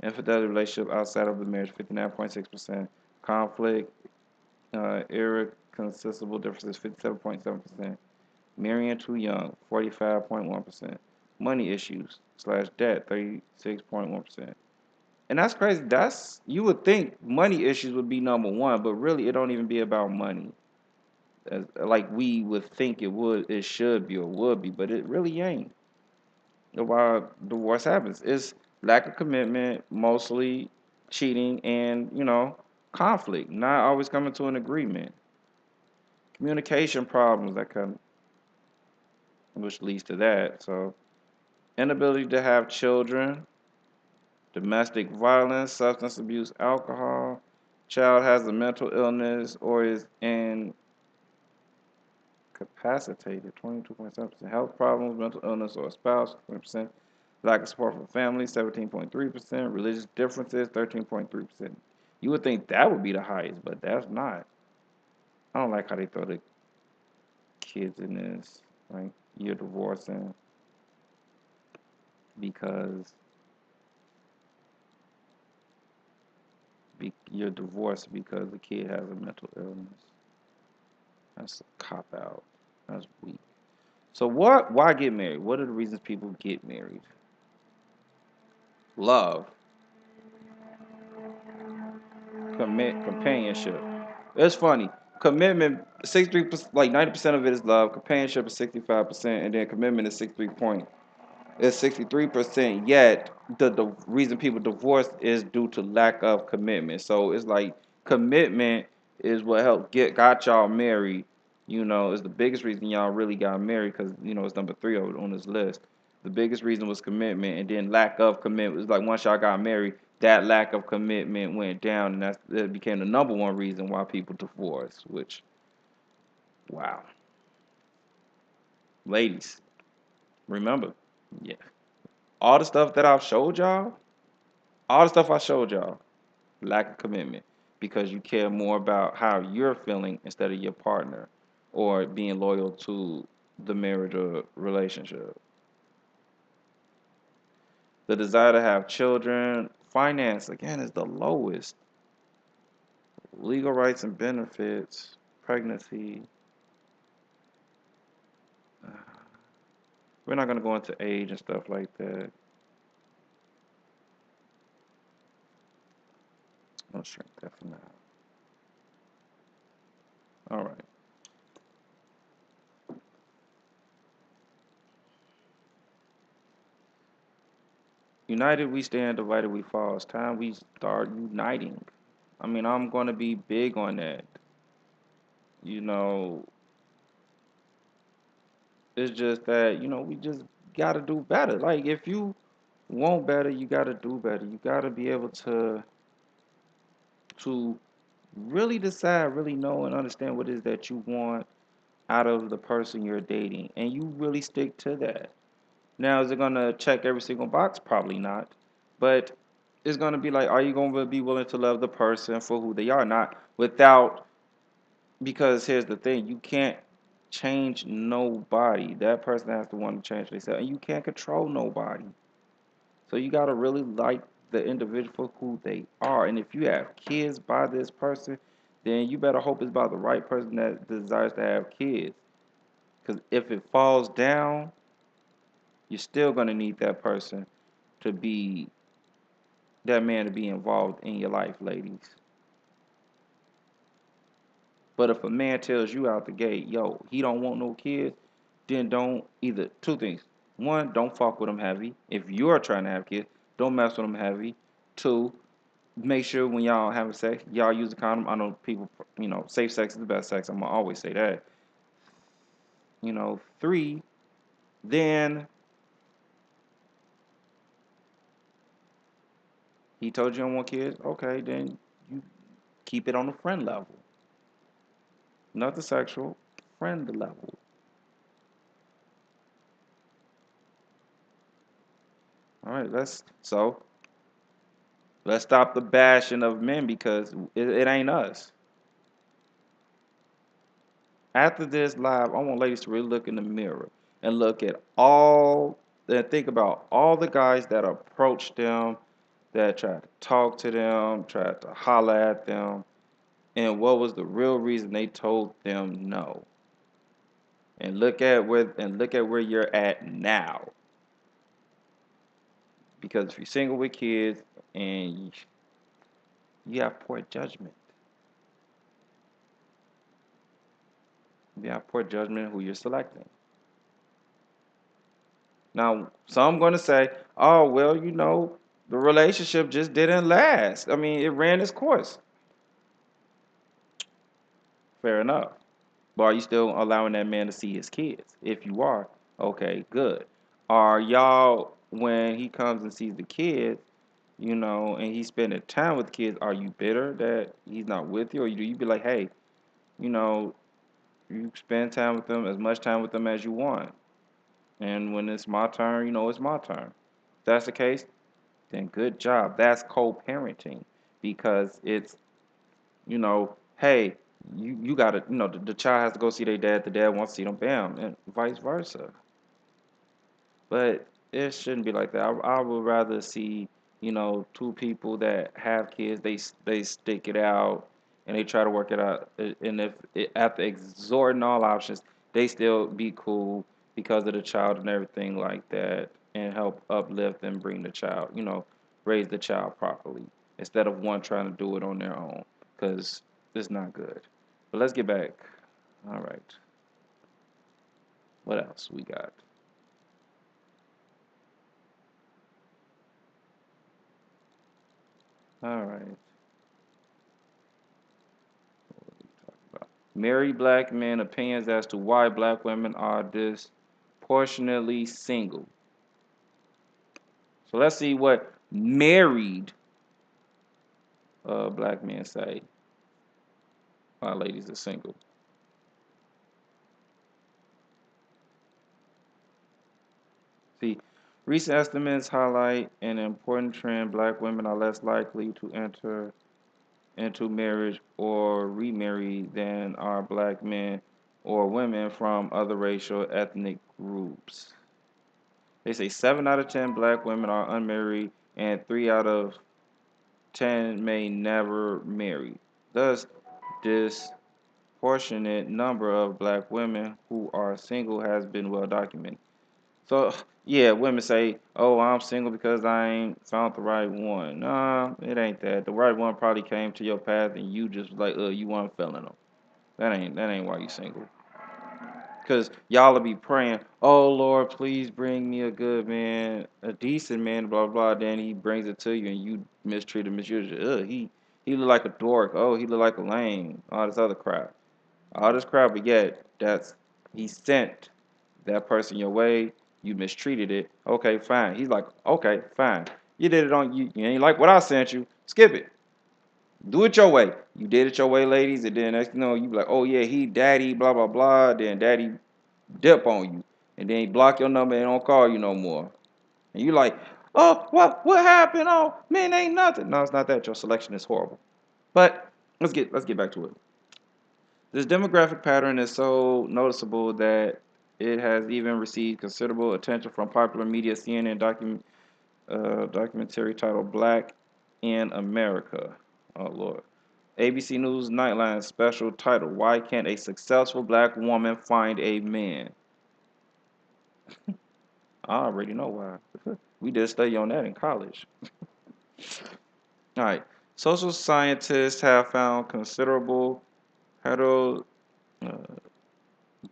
[SPEAKER 1] Infidelity relationship outside of the marriage, 59.6%. Conflict, irreconcilable differences, 57.7%. Marrying too young, 45.1%. Money issues slash debt, 36.1%. And that's crazy. You would think money issues would be number one, but really it don't even be about money. Like we would think it should be or would be, but it really ain't. Why divorce happens. It's lack of commitment, mostly cheating, and conflict. Not always coming to an agreement. Communication problems that come, which leads to that. So inability to have children, domestic violence, substance abuse, alcohol. Child has a mental illness or is incapacitated, 22.7%. Health problems, mental illness, or a spouse, 20%. Lack of support from family, 17.3%. Religious differences, 13.3%. You would think that would be the highest, but that's not. I don't like how they throw the kids in this. Like, you're divorcing because you're divorced because the kid has a mental illness. That's a cop out. That's weak. So what? Why get married? What are the reasons people get married? Love, companionship. It's funny. Commitment, 63%, like 90% of it is love. Companionship is 65%, and then commitment is 63%. Yet the reason people divorce is due to lack of commitment. So it's like commitment is what helped got y'all married. Is the biggest reason y'all really got married because it's number three on this list. The biggest reason was commitment, and then lack of commitment. It's like once y'all got married, that lack of commitment went down, and that became the number one reason why people divorce. Which, wow, ladies, remember, yeah, all the stuff that I've showed y'all, all the stuff I showed y'all, lack of commitment because you care more about how you're feeling instead of your partner or being loyal to the marriage or relationship. The desire to have children, finance again is the lowest. Legal rights and benefits, pregnancy. We're not going to go into age and stuff like that. I'll shrink that for now. All right. United we stand, divided we fall. It's time we start uniting. I mean, I'm going to be big on that. You know, it's just that, we just got to do better. Like, if you want better, you got to do better. You got to be able to really decide, really know and understand what it is that you want out of the person you're dating. And you really stick to that. Now, is it going to check every single box? Probably not. But it's going to be like, are you going to be willing to love the person for who they are? Not without because here's the thing, you can't change nobody. That person has to want to change themselves, and you can't control nobody. So you gotta really like the individual for who they are. And if you have kids by this person, then you better hope it's by the right person that desires to have kids. Because if it falls down, you're still gonna need that person to be that man to be involved in your life, ladies. But if a man tells you out the gate, yo, he don't want no kids, then don't either two things. One, don't fuck with him heavy. If you're trying to have kids, don't mess with him heavy. Two, make sure when y'all having sex, y'all use a condom. I know people, safe sex is the best sex. I'm gonna always say that. Three, then he told you don't want kids. Okay, then you keep it on the friend level, not the sexual, friend level. All right, let's stop the bashing of men because it ain't us. After this live, I want ladies to really look in the mirror and look at and think about all the guys that approached them, that tried to talk to them, tried to holler at them, and what was the real reason they told them no. And look at where you're at now. Because if you're single with kids and you have poor judgment, you have poor judgment who you're selecting. Now, some going to say, oh, well, the relationship just didn't last. I mean, it ran its course. Fair enough. But are you still allowing that man to see his kids? If you are, okay, good. Are y'all, when he comes and sees the kids, and he's spending time with the kids, are you bitter that he's not with you? Or do you be like, hey, you know, you spend time with them, as much time with them as you want. And when it's my turn, it's my turn. If that's the case, then good job. That's co-parenting because it's, hey, you got to, the child has to go see their dad, the dad wants to see them, bam, and vice versa. But it shouldn't be like that. I would rather see, two people that have kids, they stick it out and they try to work it out. And if after exhorting all options, they still be cool because of the child and everything like that, and help uplift and bring the child, raise the child properly instead of one trying to do it on their own because it's not good. But let's get back. All right. What else we got? All right. Married black men opinions as to why black women are disproportionately single. So let's see what married black men say why ladies are single. See, recent estimates highlight an important trend. Black women are less likely to enter into marriage or remarry than are black men or women from other racial ethnic groups. They say 7 out of 10 black women are unmarried and 3 out of 10 may never marry. Thus, disproportionate number of black women who are single has been well documented. So, yeah, women say, oh, I'm single because I ain't found the right one. Nah, it ain't that. The right one probably came to your path and you just like, you weren't feeling them. That ain't why you single. Because y'all will be praying, oh Lord, please bring me a good man, a decent man, blah, blah. Then he brings it to you and you mistreat him, misuse it. He look like a dork. Oh, he look like a lame. All this other crap. All this crap, but yet, he sent that person your way. You mistreated it. Okay, fine. He's like, okay, fine. You did it on you. You ain't like what I sent you. Skip it. Do it your way. You did it your way, ladies, and then next you be like, oh yeah, he daddy, blah blah blah. Then daddy dip on you, and then he block your number and don't call you no more. And you like, oh, what happened? Oh, man, ain't nothing. No, it's not that. Your selection is horrible. But let's get back to it. This demographic pattern is so noticeable that it has even received considerable attention from popular media. CNN documentary titled "Black in America." Oh Lord. ABC News Nightline special titled "Why Can't a Successful Black Woman Find a Man?" I already know why. We did study on that in college. All right. Social scientists have found considerable heterogeneity,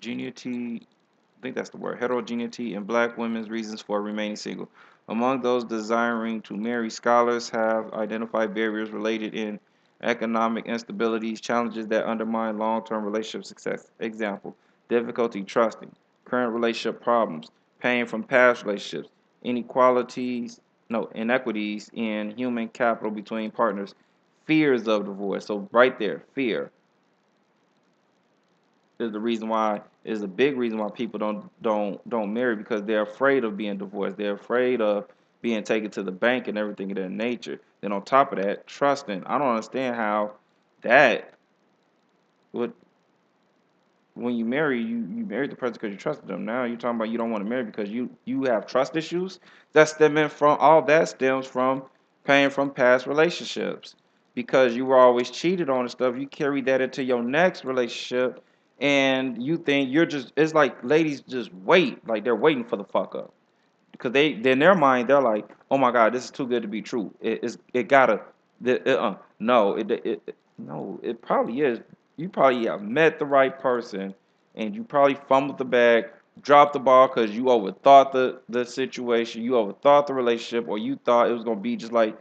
[SPEAKER 1] I think that's the word, heterogeneity in black women's reasons for remaining single. Among those desiring to marry, scholars have identified barriers related in economic instabilities, challenges that undermine long-term relationship success. Example, difficulty trusting, current relationship problems, pain from past relationships, inequalities, no, inequities in human capital between partners, fears of divorce. So right there, fear is the reason why is a big reason why people don't marry because they're afraid of being divorced. They're afraid of being taken to the bank and everything of that nature. Then on top of that, trusting. I don't understand how that would when you marry you married the person because you trusted them. Now you're talking about you don't want to marry because you have trust issues. That's stemming from all that stems from pain from past relationships because you were always cheated on and stuff. You carry that into your next relationship, and you think you're just it's like ladies just wait like they're waiting for the fuck up because they in their mind they're like, oh my god, this is too good to be true. It gotta no no it probably is. You probably have met the right person, and you probably fumbled the bag, dropped the ball because you overthought the situation, you overthought the relationship, or you thought it was gonna be just like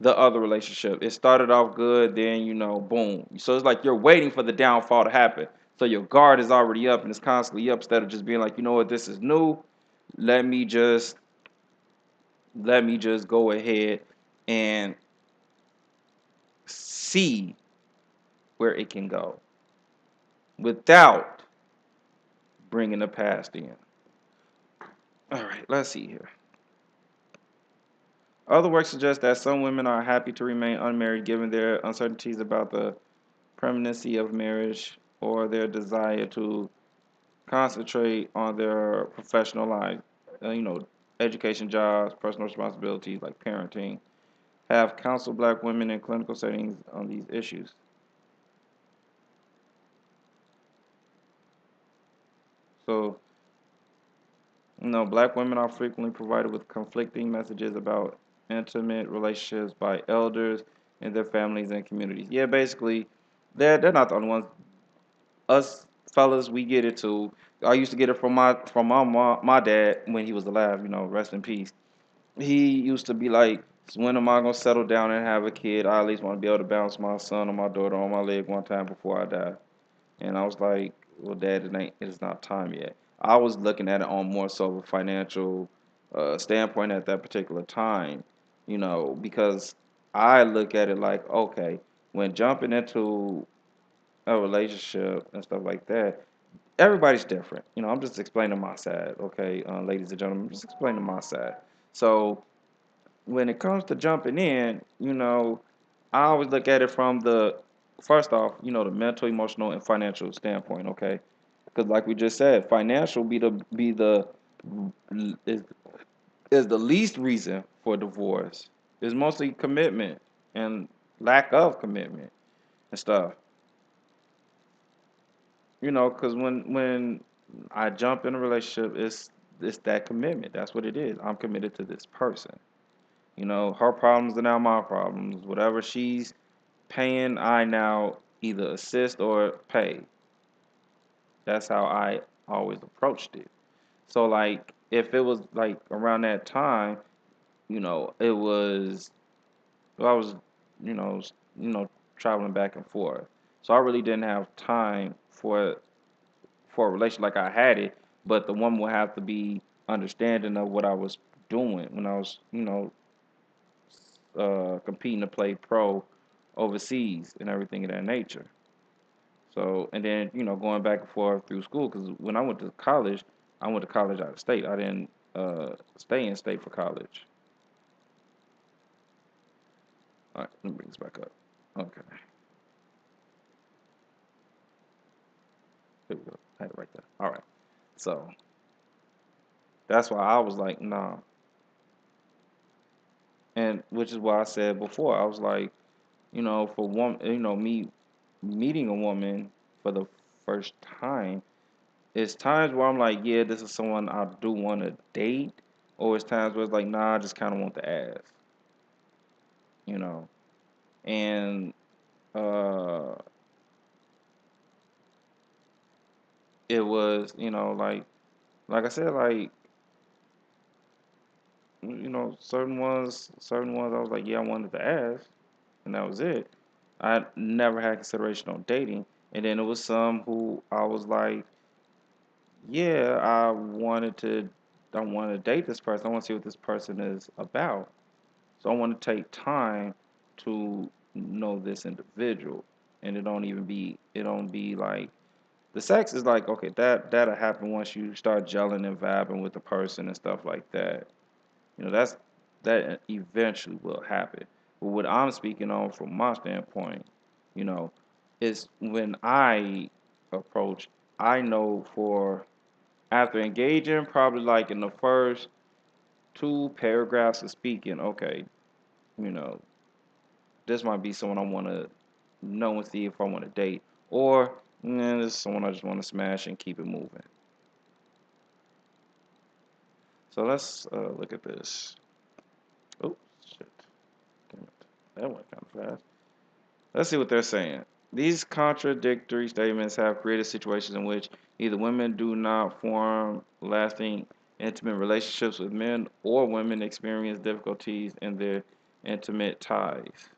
[SPEAKER 1] the other relationship. It started off good, then boom. So it's like you're waiting for the downfall to happen. So your guard is already up and it's constantly up instead of just being like, you know what, this is new. Let me just go ahead and see where it can go without bringing the past in. All right, let's see here. Other work suggests that some women are happy to remain unmarried given their uncertainties about the permanency of marriage or their desire to concentrate on their professional life. Education, jobs, personal responsibilities like parenting, have counseled black women in clinical settings on these issues. So, black women are frequently provided with conflicting messages about intimate relationships by elders in their families and communities. Yeah, basically, they're not the only ones. Us fellas, we get it too. I used to get it from my dad when he was alive. Rest in peace. He used to be like, when am I gonna settle down and have a kid? I at least want to be able to bounce my son or my daughter on my leg one time before I die. And I was like, well, Dad, it's not time yet. I was looking at it on more so of a financial standpoint at that particular time, because I look at it like, okay, when jumping into a relationship and stuff like that, everybody's different. I'm just explaining my side, okay, ladies and gentlemen, I'm just explaining my side. So when it comes to jumping in, I always look at it from the first off, the mental, emotional, and financial standpoint. Okay, because like we just said, financial is is the least reason for divorce. It's mostly commitment and lack of commitment and stuff. Because when I jump in a relationship, it's that commitment. That's what it is. I'm committed to this person. Her problems are now my problems. Whatever she's paying, I now either assist or pay. That's how I always approached it. So like if it was like around that time, it was I was, you know, traveling back and forth. So I really didn't have time for a relation like I had it, but the woman would have to be understanding of what I was doing when I was, competing to play pro overseas and everything of that nature. So, and then, going back and forth through school, because when I went to college out of state. I didn't stay in state for college. All right, let me bring this back up. Okay. Here we go. I had it right there. All right. So that's why I was like, nah. And which is why I said before, I was like, for one, me meeting a woman for the first time, it's times where I'm like, yeah, this is someone I do want to date, or it's times where it's like, nah, I just kind of want to ask, you know. And uh, it was, like I said, like, certain ones, I was like, yeah, I wanted to ask, and that was it. I never had consideration on dating, and then it was some who I was like, yeah, I want to date this person. I want to see what this person is about. So I want to take time to know this individual, and it don't be like the sex is like okay, that'll happen once you start gelling and vibing with the person and stuff like that. That eventually will happen. But what I'm speaking on from my standpoint, you know, is when I approach, I know for after engaging, probably like in the first two paragraphs of speaking, okay, you know, this might be someone I want to know and see if I want to date, or this is someone I just want to smash and keep it moving. So let's look at this. Oh shit! Damn it, that went kind of fast. Let's see what they're saying. These contradictory statements have created situations in which either women do not form lasting intimate relationships with men or women experience difficulties in their intimate ties.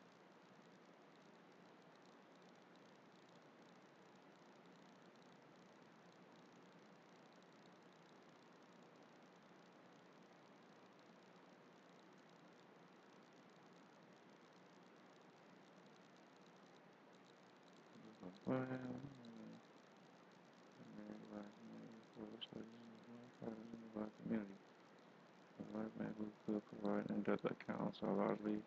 [SPEAKER 1] Black men who could provide in-depth accounts are largely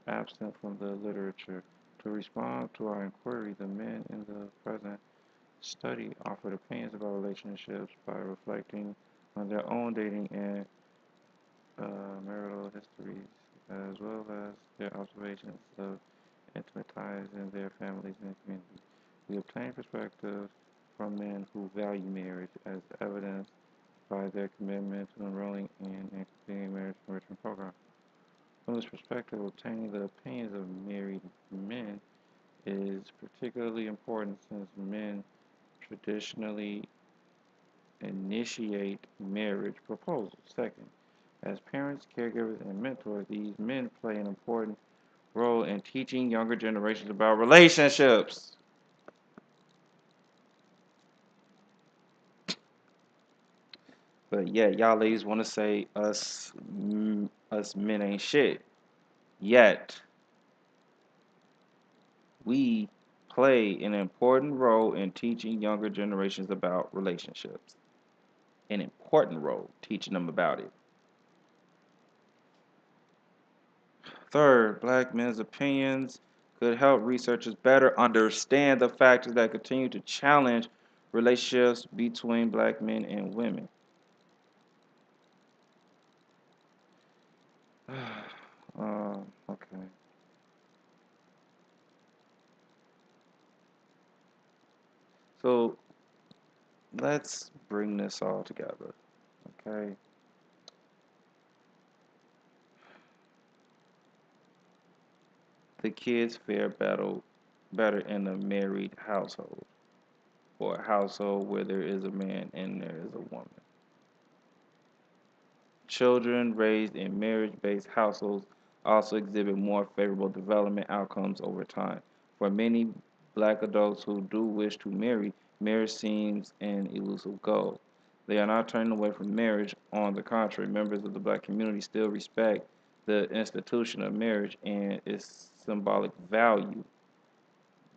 [SPEAKER 1] absent from the literature. To respond to our inquiry, the men in the present study offered opinions about relationships by reflecting on their own dating and marital histories, as well as their observations of intimate ties in their families and communities. We obtain perspectives from men who value marriage, as evidenced by their commitment to enrolling in and completing marriage enrichment programs. From this perspective, obtaining the opinions of married men is particularly important since men traditionally initiate marriage proposals. Second, as parents, caregivers, and mentors, these men play an important role in teaching younger generations about relationships. But yeah, y'all ladies want to say us men ain't shit. Yet we play an important role in teaching younger generations about relationships. An important role teaching them about it. Third, black men's opinions could help researchers better understand the factors that continue to challenge relationships between black men and women. Okay. So let's bring this all together. Okay. The kids fare better in a married household or a household where there is a man and there is a woman. Children raised in marriage-based households also exhibit more favorable development outcomes over time. For many black adults who do wish to marry, marriage seems an elusive goal. They are not turning away from marriage. On the contrary, members of the black community still respect the institution of marriage and its symbolic value.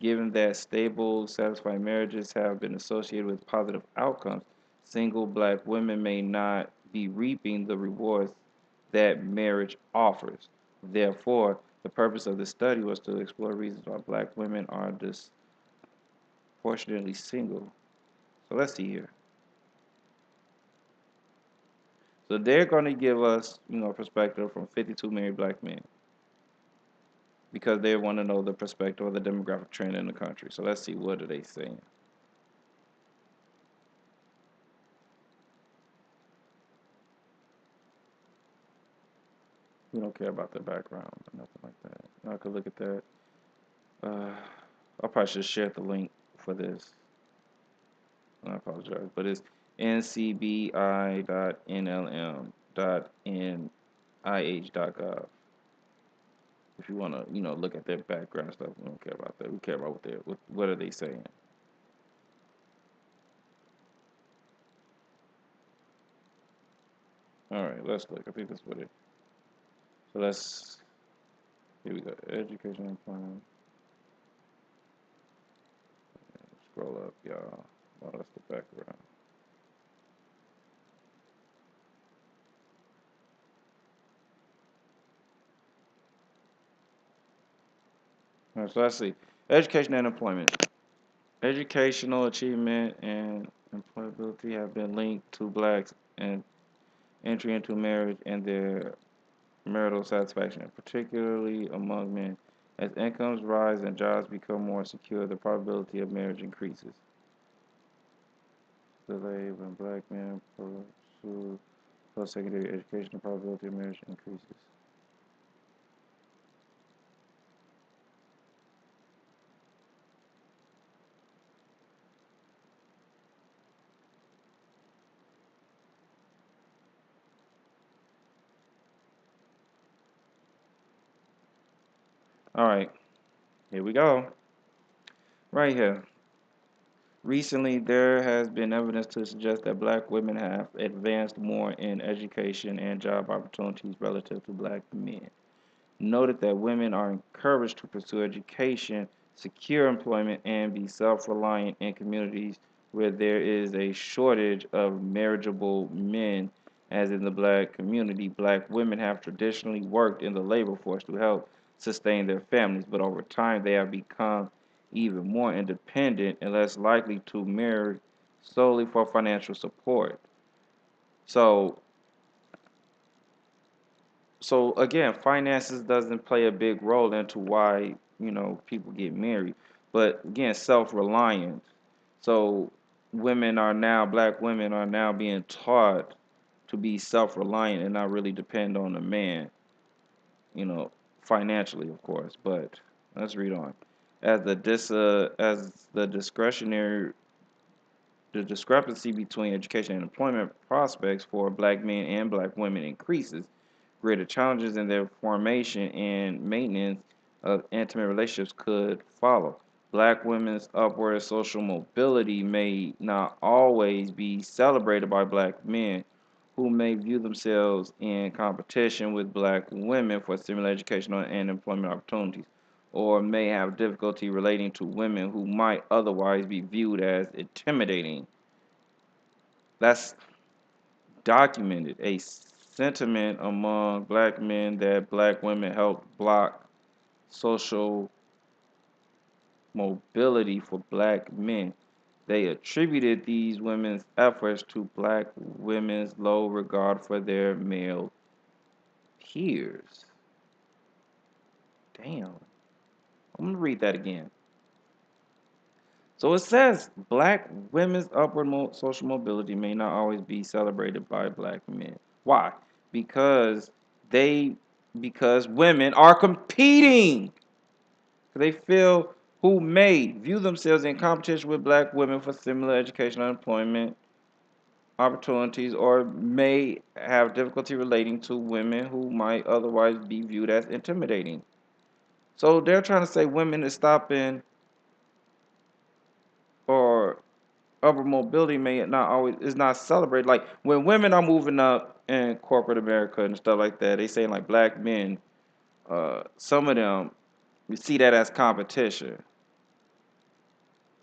[SPEAKER 1] Given that stable, satisfying marriages have been associated with positive outcomes, single black women may not be reaping the rewards that marriage offers. Therefore, the purpose of this study was to explore reasons why black women are disproportionately single. So let's see here. So they're going to give us, perspective from 52 married black men because they want to know the perspective of the demographic trend in the country. So let's see, what are they saying? We don't care about their background or nothing like that. I could look at that. Uh, I probably should share the link for this. I apologize, but it's ncbi.nlm.nih.gov. If you want to, look at their background stuff, we don't care about that. We care about what are they saying. All right, let's look. I think that's what it. So let's. Here we go. Education and plan. Scroll up, y'all. Oh, that's the background. All right, so let's see. Education and employment. Educational achievement and employability have been linked to blacks and entry into marriage and their marital satisfaction, particularly among men. As incomes rise and jobs become more secure, the probability of marriage increases. Delay when black men pursue post-secondary education, the probability of marriage increases. All right, here we go. Right here. Recently, there has been evidence to suggest that black women have advanced more in education and job opportunities relative to black men. Noted that women are encouraged to pursue education, secure employment, and be self reliant in communities where there is a shortage of marriageable men. As in the black community, black women have traditionally worked in the labor force to help sustain their families, but over time they have become even more independent and less likely to marry solely for financial support. So, so again, finances doesn't play a big role into why, people get married. But again, self-reliant. So black women are now being taught to be self-reliant and not really depend on a man, you know, financially, of course. But let's read on. As the discrepancy between education and employment prospects for black men and black women increases, greater challenges in their formation and maintenance of intimate relationships could follow. Black women's upward social mobility may not always be celebrated by black men who may view themselves in competition with black women for similar educational and employment opportunities, or may have difficulty relating to women who might otherwise be viewed as intimidating. That's documented a sentiment among black men that black women help block social mobility for black men. They attributed these women's efforts to black women's low regard for their male peers. Damn. I'm going to read that again. So it says black women's upward social mobility may not always be celebrated by black men. Why? Because they because women are competing. They feel who may view themselves in competition with black women for similar educational and employment opportunities, or may have difficulty relating to women who might otherwise be viewed as intimidating. So they're trying to say women is stopping, or upward mobility may not always is not celebrated. Like when women are moving up in corporate America and stuff like that, they saying like black men, some of them we see that as competition.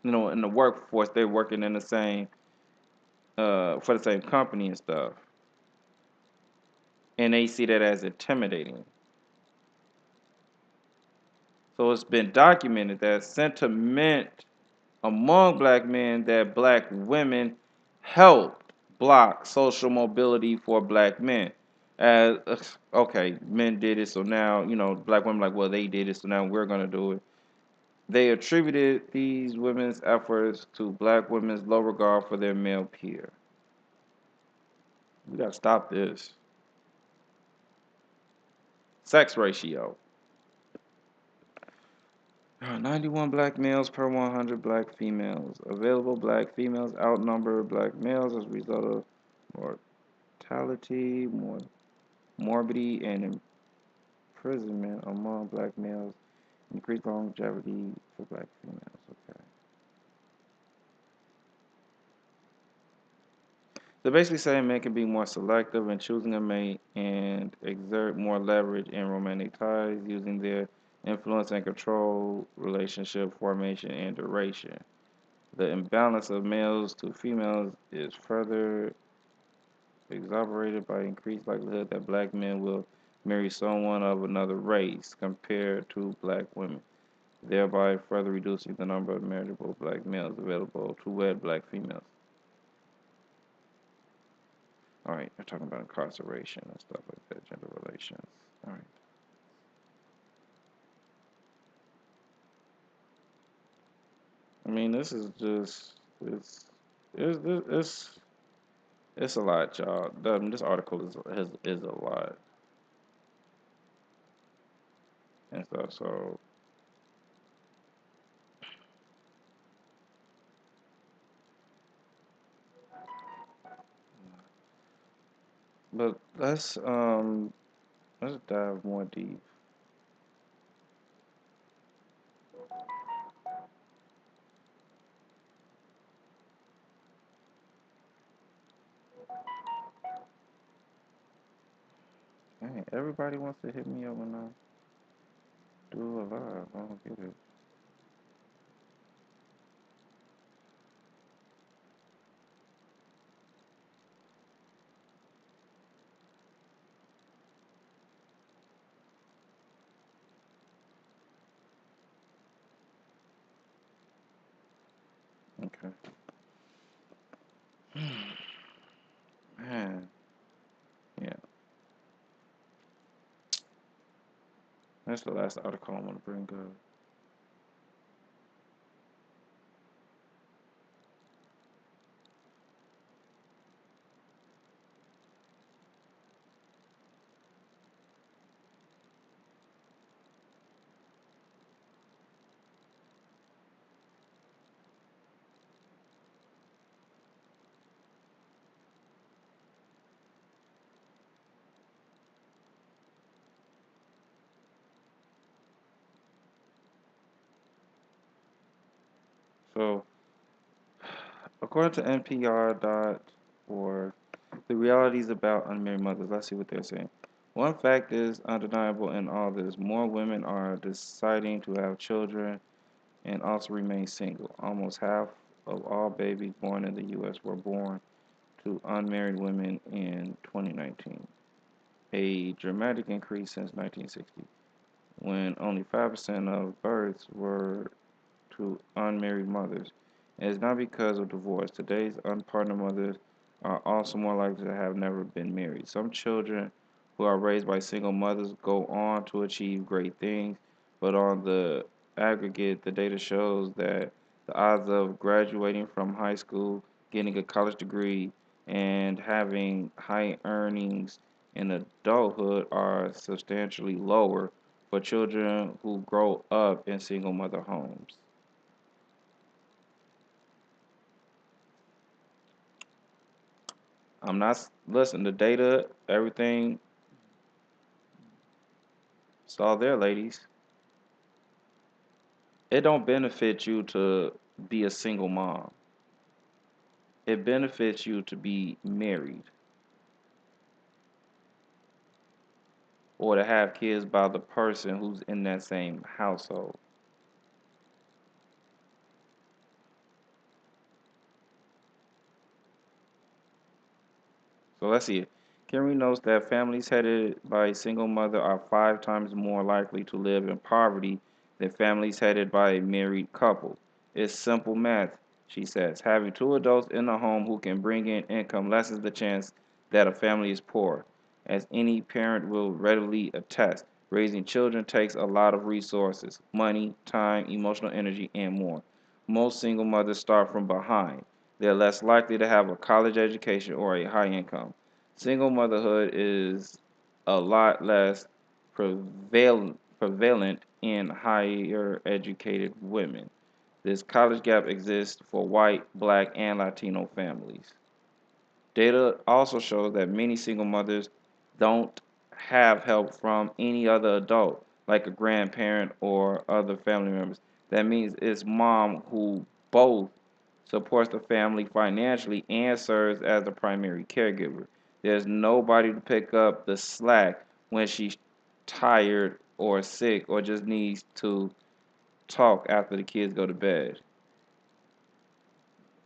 [SPEAKER 1] In the workforce, they're working in the same for the same company and stuff, and they see that as intimidating. So it's been documented that sentiment. among black men that black women helped block social mobility for black men. As okay, men did it, so now black women like, well, they did it, so now we're gonna do it. They attributed these women's efforts to black women's low regard for their male peer. We gotta stop this. Sex ratio. 91 black males per 100 black females. Available black females outnumber black males as a result of mortality, morbidity, and imprisonment among black males. Increased longevity for black females. Okay. So basically saying men can be more selective in choosing a mate and exert more leverage in romantic ties using their influence and control relationship formation and duration. The imbalance of males to females is further exacerbated by increased likelihood that black men will marry someone of another race compared to black women, thereby further reducing the number of marriageable black males available to wed black females. All right, we're talking about incarceration and stuff like that, gender relations. All right. I mean, this is just it's it's it's a lot, y'all. This article is a lot and stuff. So, but let's dive more deep. Dang, everybody wants to hit me up when I do a live. I don't get it. Okay. Man, yeah. That's the last article I want to bring up. So, according to NPR.org, the realities about unmarried mothers. Let's see what they're saying. One fact is undeniable in all this: more women are deciding to have children and also remain single. Almost half of all babies born in the U.S. were born to unmarried women in 2019, a dramatic increase since 1960, when only 5% of births were to unmarried mothers. And it's not because of divorce. Today's unpartnered mothers are also more likely to have never been married. Some children who are raised by single mothers go on to achieve great things, but on the aggregate, the data shows that the odds of graduating from high school, getting a college degree, and having high earnings in adulthood are substantially lower for children who grow up in single mother homes. I'm not listen. The data, everything, it's all there, ladies. It don't benefit you to be a single mom. It benefits you to be married or to have kids by the person who's in that same household. So let's see. Kerry notes that families headed by a single mother are 5 times more likely to live in poverty than families headed by a married couple. It's simple math, she says. Having two adults in the home who can bring in income lessens the chance that a family is poor. As any parent will readily attest, raising children takes a lot of resources money, time, emotional energy, and more. Most single mothers start from behind. They're less likely to have a college education or a high income. Single motherhood is a lot less prevalent in higher educated women. This college gap exists for white, black, and Latino families. Data also shows that many single mothers don't have help from any other adult, like a grandparent or other family members. That means it's mom who both supports the family financially and serves as the primary caregiver. There's nobody to pick up the slack when she's tired or sick or just needs to talk after the kids go to bed.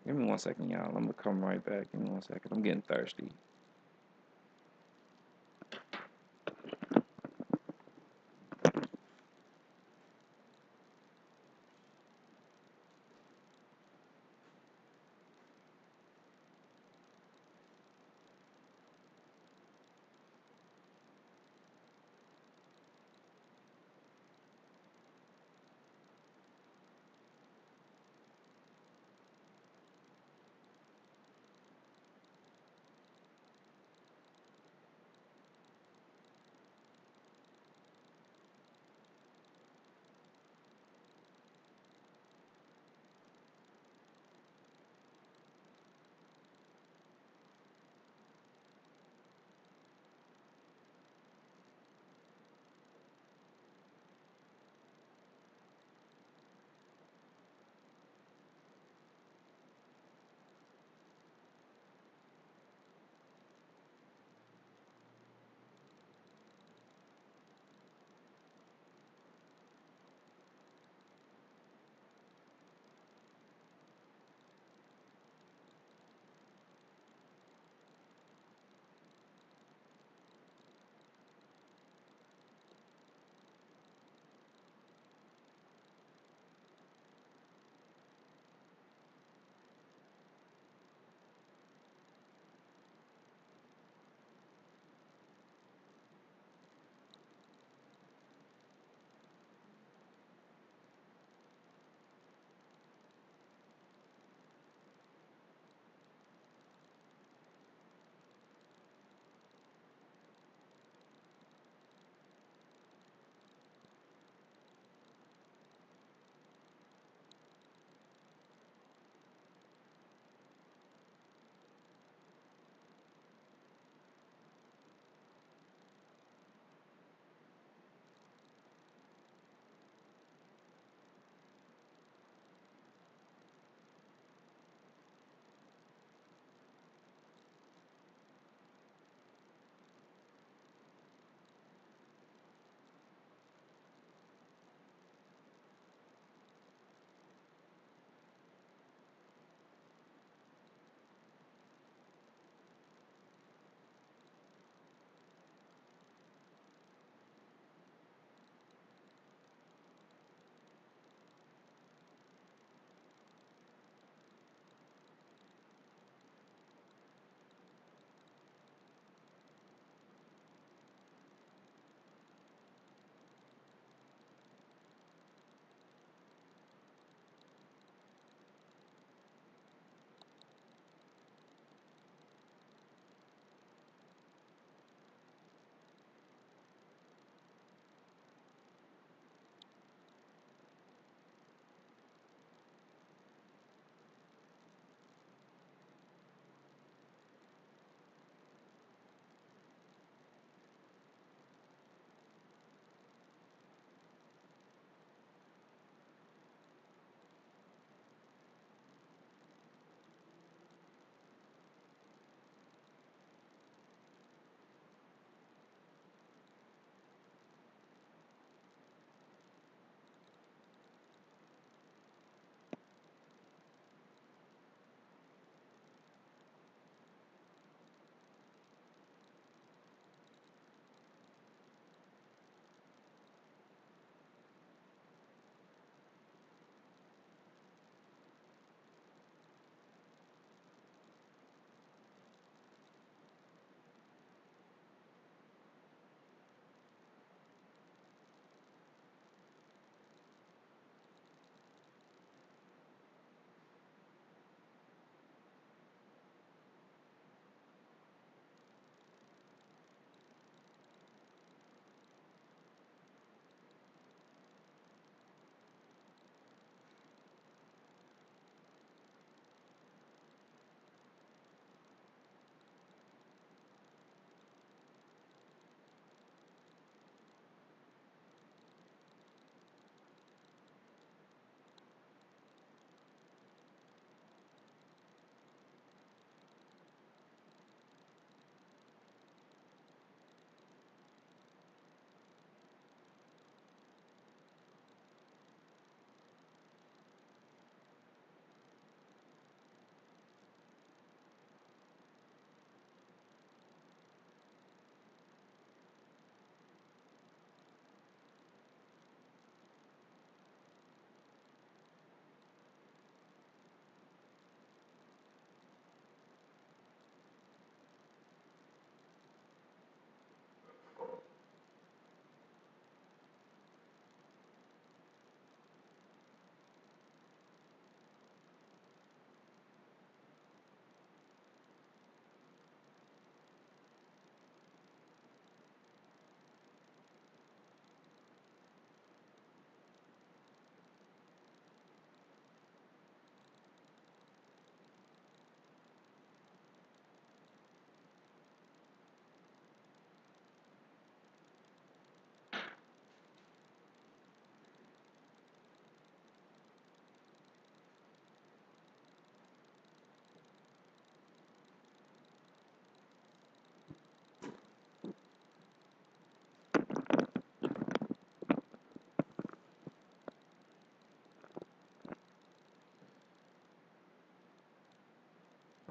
[SPEAKER 1] Give me 1 second, y'all. I'm gonna come right back. Give me 1 second. I'm getting thirsty.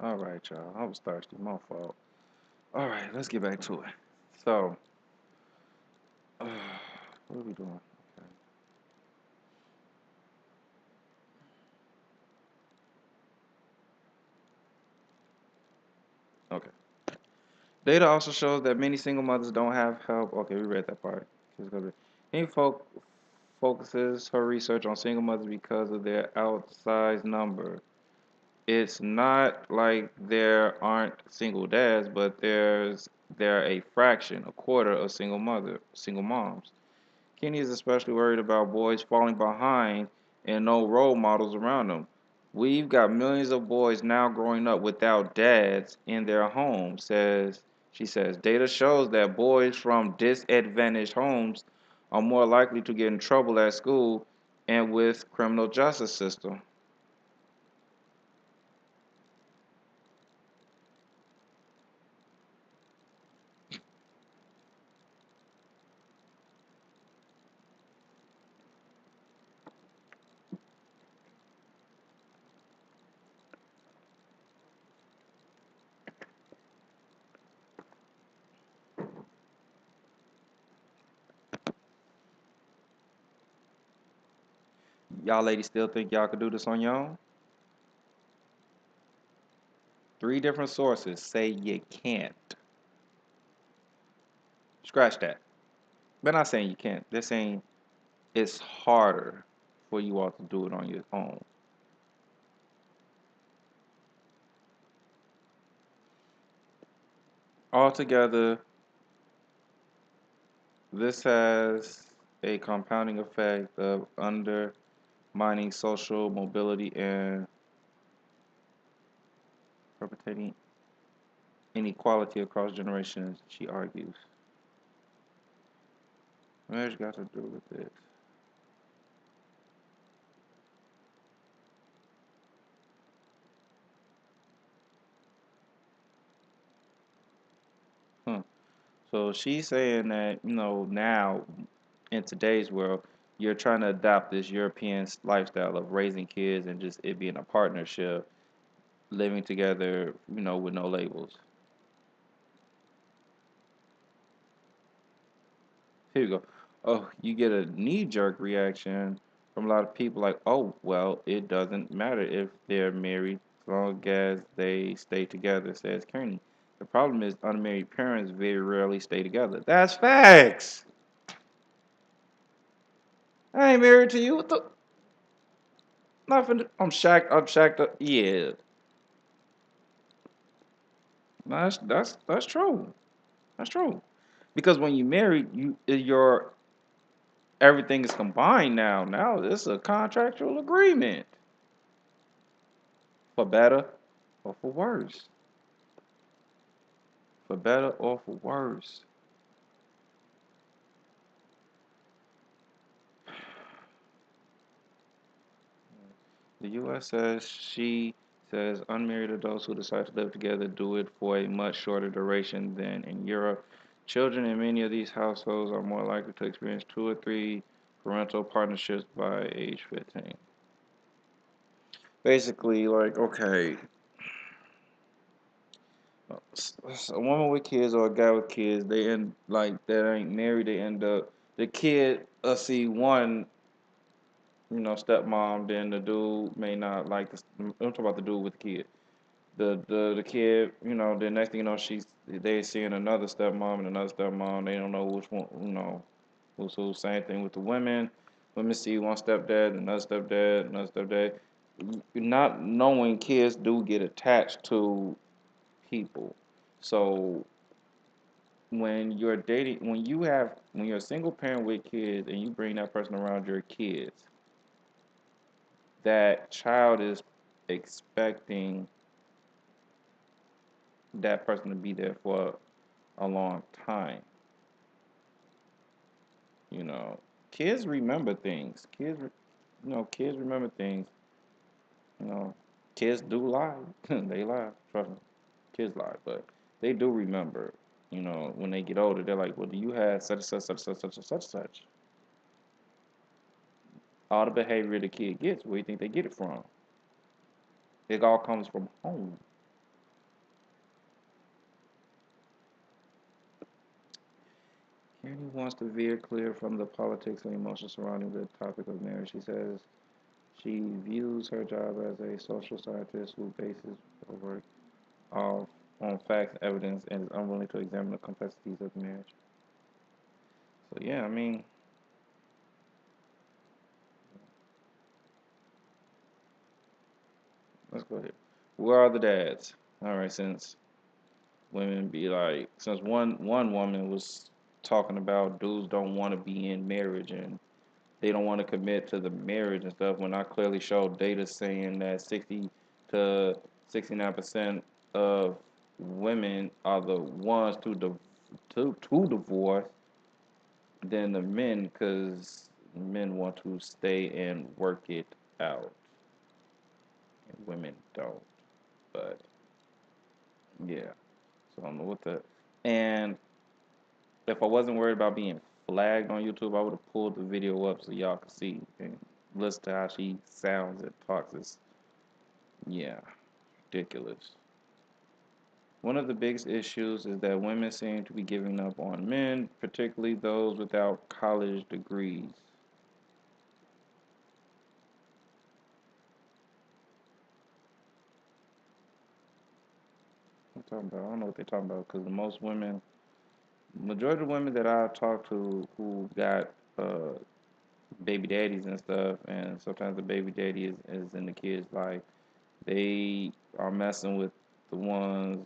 [SPEAKER 1] All right, y'all. I was thirsty. My fault. All right, let's get back to it. So, what are we doing? Okay. Data also shows that many single mothers don't have help. Okay, we read that part. Any focuses her research on single mothers because of their outsized number. It's not like there aren't single dads, but they're a fraction, a quarter of single moms. Kenny is especially worried about boys falling behind and no role models around them. We've got millions of boys now growing up without dads in their homes, she says. Data shows that boys from disadvantaged homes are more likely to get in trouble at school and with criminal justice system. Y'all ladies still think y'all could do this on your own? Three different sources say you can't. Scratch that. They're not saying you can't. They're saying it's harder for you all to do it on your own. Altogether, this has a compounding effect of undermining social mobility and perpetuating inequality across generations, she argues. Marriage got to do with this. Huh. So she's saying that, now in today's world, you're trying to adopt this European lifestyle of raising kids and just it being a partnership, living together, with no labels. Here you go. Oh, you get a knee-jerk reaction from a lot of people like, oh, well, it doesn't matter if they're married as long as they stay together, says Kearney. The problem is unmarried parents very rarely stay together. That's facts. I ain't married to you. What the? Nothing. I'm shacked. I'm shacked up. Yeah, that's true. That's true. Because when you married, your everything is combined now. Now this is a contractual agreement for better or for worse. For better or for worse. The U.S. says unmarried adults who decide to live together do it for a much shorter duration than in Europe. Children in many of these households are more likely to experience two or three parental partnerships by age 15. Basically, like, okay, a woman with kids or a guy with kids, they end like that ain't married. They end up the kid. See one, stepmom. Then the dude may not like this. I'm talking about the dude with the kid. The kid, the next thing you know, they seeing another stepmom and another stepmom. They don't know which one, who's who. Same thing with the women. Women see one stepdad, another stepdad, another stepdad. Not knowing kids do get attached to people. So when you're a single parent with kids and you bring that person around your kids, that child is expecting that person to be there for a long time. You know, kids remember things. Kids remember things. You know, kids do lie. They lie. Trust me, kids lie, but they do remember. When they get older, they're like, "Well, do you have such and such, such and such, such and such, such?" All the behavior the kid gets, where do you think they get it from? It all comes from home. And he wants to veer clear from the politics and emotions surrounding the topic of marriage. She says she views her job as a social scientist who bases her work off on facts, evidence, and is unwilling to examine the complexities of marriage. So yeah, I mean, let's go here. Where are the dads? All right, since women be like, since one woman was talking about dudes don't want to be in marriage and they don't want to commit to the marriage and stuff, when I clearly showed data saying that 60 to 69% of women are the ones to divorce than the men, because men want to stay and work it out and women don't. But yeah, so I don't know what the, and if I wasn't worried about being flagged on YouTube, I would have pulled the video up so y'all could see and listen to how she sounds and talks. It's, yeah, ridiculous. One of the biggest issues is that women seem to be giving up on men, particularly those without college degrees. I'm talking about, I don't know what they're talking about, because the most women, majority of the women that I talk to who got baby daddies and stuff, and sometimes the baby daddy is in the kid's life, they are messing with the ones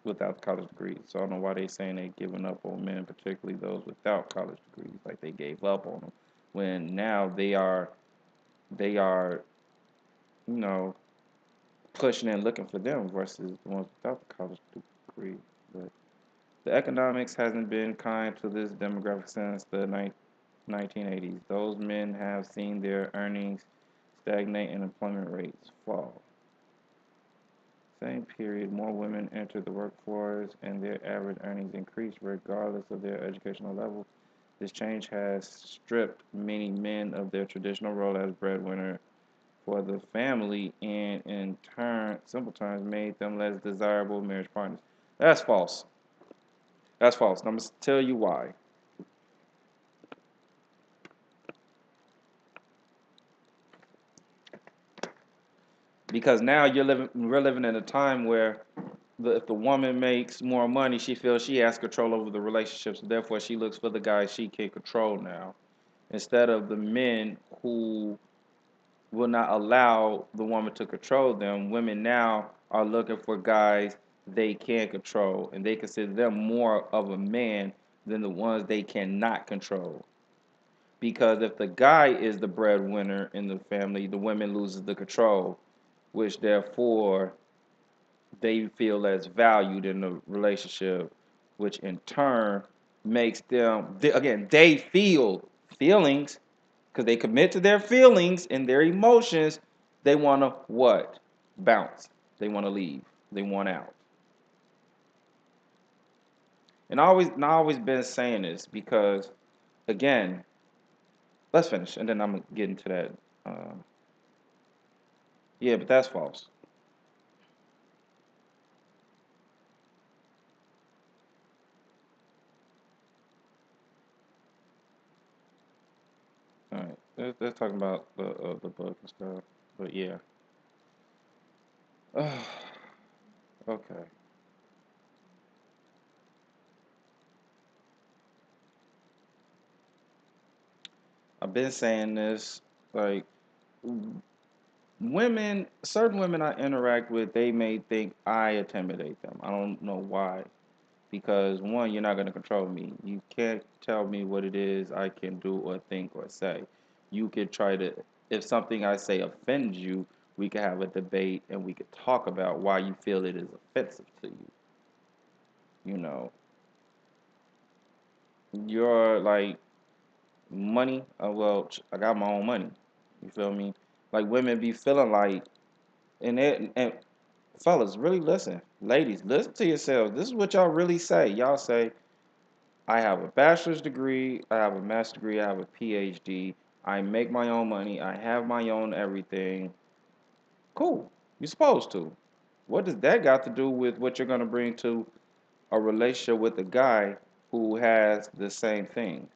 [SPEAKER 1] without the college degrees. So I don't know why they saying they giving up on men, particularly those without college degrees, like they gave up on them. When now they are, you know, pushing and looking for them versus the ones without the college degree. But the economics hasn't been kind to this demographic since the 1980s. Those men have seen their earnings stagnate and employment rates fall. Same period, more women entered the workforce and their average earnings increased regardless of their educational level. This change has stripped many men of their traditional role as breadwinner for the family and in turn, simple terms, made them less desirable marriage partners. That's false. That's false. And I'm going to tell you why. Because now we're living in a time where if the woman makes more money, she feels she has control over the relationships. Therefore, she looks for the guy she can control now, instead of the men who will not allow the woman to control them. Women now are looking for guys they can control, and they consider them more of a man than the ones they cannot control. Because if the guy is the breadwinner in the family, the women loses the control, which therefore they feel less valued in the relationship, which in turn makes them, again, they feel feelings because they commit to their feelings and their emotions. They want to what? Bounce. They want to leave. They want out. And I always been saying this because, again, let's finish and then I'm gonna get into that. Um, yeah, but that's false. All right, let's talk about the book and stuff. But yeah, okay. I've been saying this, like, women, certain women I interact with, they may think I intimidate them. I don't know why. Because one, you're not going to control me. You can't tell me what it is I can do or think or say. You could try to, if something I say offends you, we could have a debate and we could talk about why you feel it is offensive to you. You know, you're like money. Well, I got my own money. You feel me? Like women be feeling like, and fellas, really listen. Ladies, listen to yourselves. This is what y'all really say. Y'all say, I have a bachelor's degree, I have a master's degree, I have a PhD, I make my own money, I have my own everything. Cool. You're supposed to. What does that got to do with what you're going to bring to a relationship with a guy who has the same thing.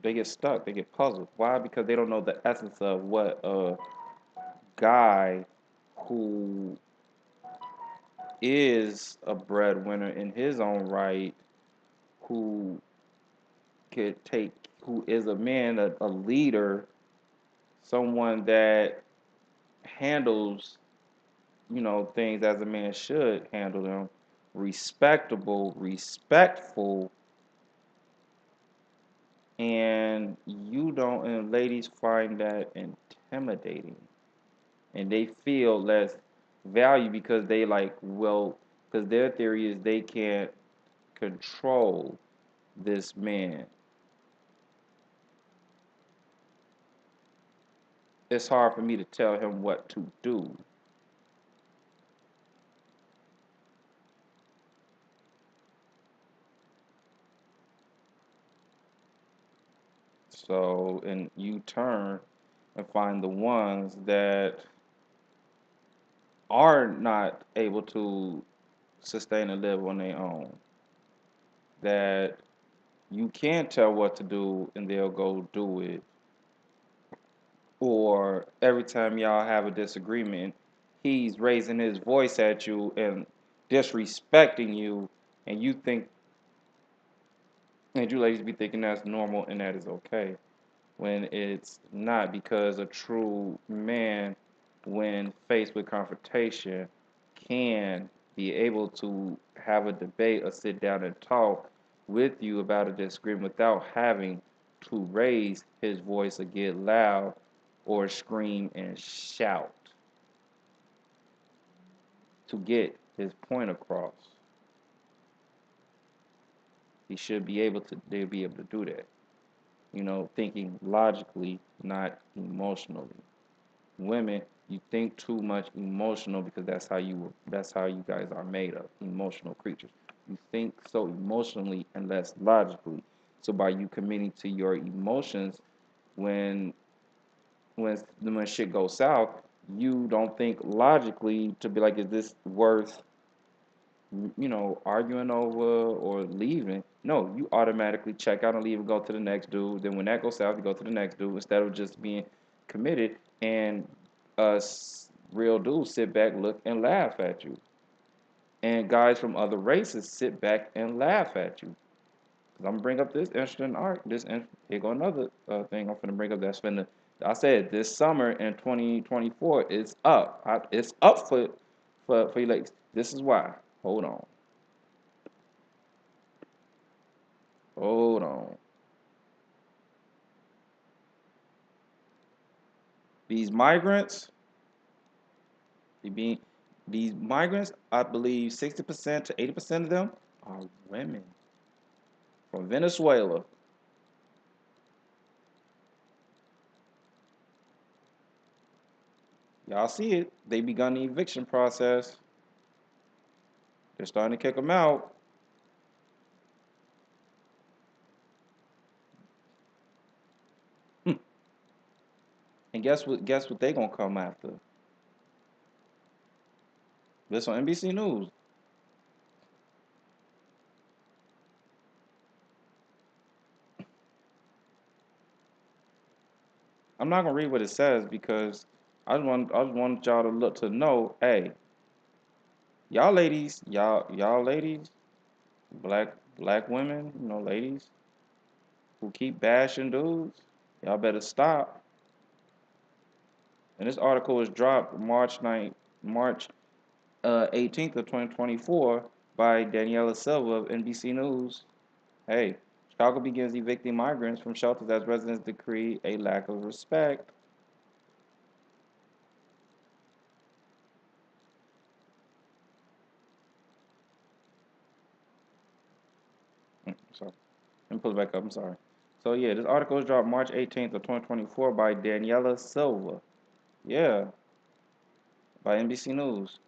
[SPEAKER 1] They get stuck, they get puzzled. Why? Because they don't know the essence of what a guy who is a breadwinner in his own right, who could take, who is a man, a leader, someone that handles, things as a man should handle them, respectable, respectful, and you don't, and ladies find that intimidating, and they feel less value because they like, well, because their theory is they can't control this man. It's hard for me to tell him what to do. So, and you turn and find the ones that are not able to sustain and live on their own, that you can tell what to do and they'll go do it. Or every time y'all have a disagreement, he's raising his voice at you and disrespecting you, and you think, and you ladies be thinking that's normal and that is okay, when it's not, because a true man, when faced with confrontation, can be able to have a debate or sit down and talk with you about a disagreement without having to raise his voice or get loud or scream and shout to get his point across. He should be able to, they'll be able to do that. Thinking logically, not emotionally. Women, you think too much emotional because that's how you guys are made of, emotional creatures. You think so emotionally and less logically. So by you committing to your emotions, when when shit goes south, you don't think logically to be like, is this worth arguing over or leaving? No, you automatically check out and leave and go to the next dude. Then when that goes south, you go to the next dude instead of just being committed. And real dudes sit back, look, and laugh at you. And guys from other races sit back and laugh at you. Cause I'm gonna bring up this interesting art. Here go another thing I'm gonna bring up. That's finna. I said this summer in 2024 is up. It's up for you ladies. This is why. Hold on. Hold on. These migrants, they being these migrants, I believe 60% to 80% of them are women from Venezuela. Y'all see it. They begun the eviction process. They're starting to kick them out. And guess what? Guess what they gonna come after? This on NBC News. I'm not gonna read what it says because I just want y'all to look to know. Hey, y'all ladies, black women, ladies who keep bashing dudes, y'all better stop. And this article was dropped March 18th of 2024 by Daniela Silva of NBC News. Hey, Chicago begins evicting migrants from shelters as residents decree a lack of respect. Sorry, let me pull it back up. I'm sorry. So yeah, this article was dropped March 18th of 2024 by Daniela Silva. Yeah, by NBC News.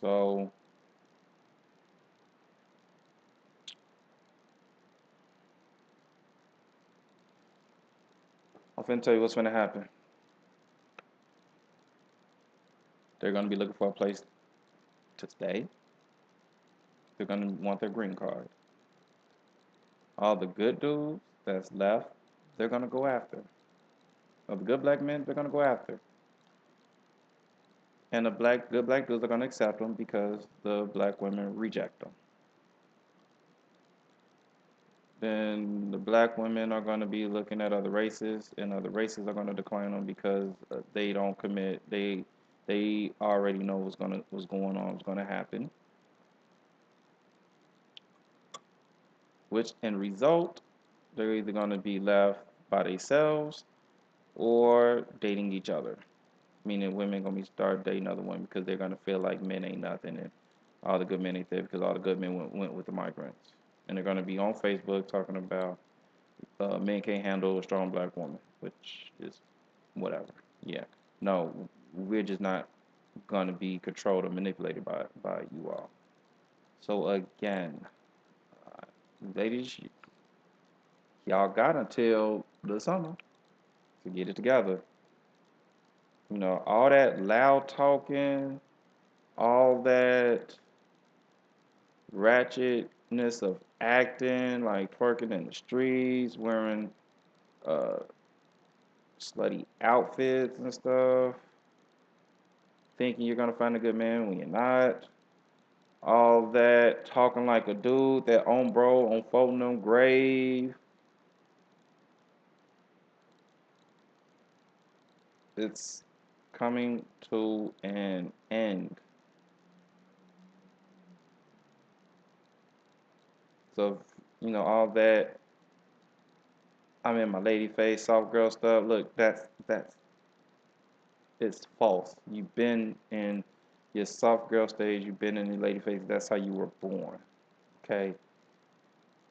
[SPEAKER 1] So I'm finna tell you what's gonna happen. They're gonna be looking for a place to stay. They're gonna want their green card. All the good dudes that's left, they're gonna go after. All the good black men, they're gonna go after. And the good black dudes are gonna accept them because the black women reject them. Then the black women are going to be looking at other races, and other races are going to decline them because they don't commit. They already know what's going on, what's going to happen. Which in result, they're either going to be left by themselves or dating each other. Meaning women going to be start dating other women because they're going to feel like men ain't nothing, and all the good men ain't there because all the good men went with the migrants, and they're going to be on Facebook talking about men can't handle a strong black woman, which is whatever. Yeah. No, we're just not going to be controlled or manipulated by you all. So again, uh, ladies, y'all got until the summer to get it together. You know, all that loud talking, all that ratchetness of acting, like twerking in the streets, wearing uh, slutty outfits and stuff, thinking you're gonna find a good man when you're not. All that talking like a dude that on bro on Fortnum grave. It's coming to an end. So all that I'm in my lady face, soft girl stuff. Look, that's it's false. You've been in your soft girl stage. You've been in your lady face. That's how you were born. Okay.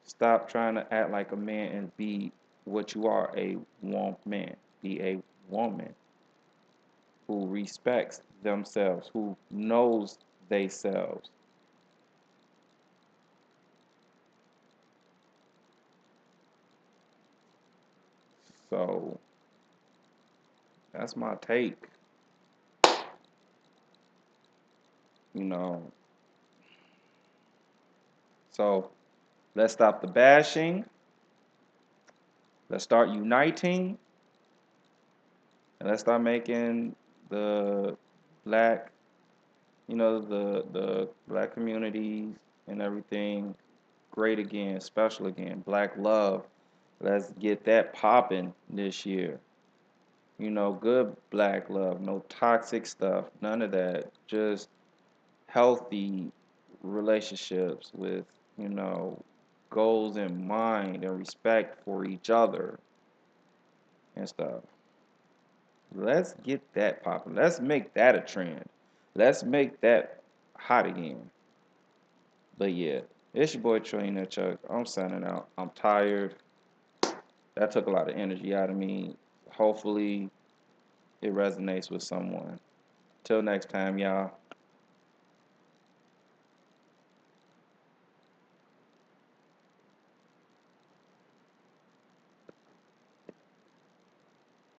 [SPEAKER 1] Stop trying to act like a man and be what you are, a woman. Be a woman who respects themselves, who knows themselves. So that's my take. You know, so let's stop the bashing. Let's start uniting, and let's start making the black, the black communities and everything great again, special again. Black love. Let's get that popping this year. Good black love, no toxic stuff, none of that. Just healthy relationships with, you know, goals in mind and respect for each other and stuff. Let's get that popping. Let's make that a trend. Let's make that hot again. But yeah, it's your boy Trillion Chuck. I'm signing out. I'm tired. That took a lot of energy out of me. Hopefully, it resonates with someone. Till next time, y'all.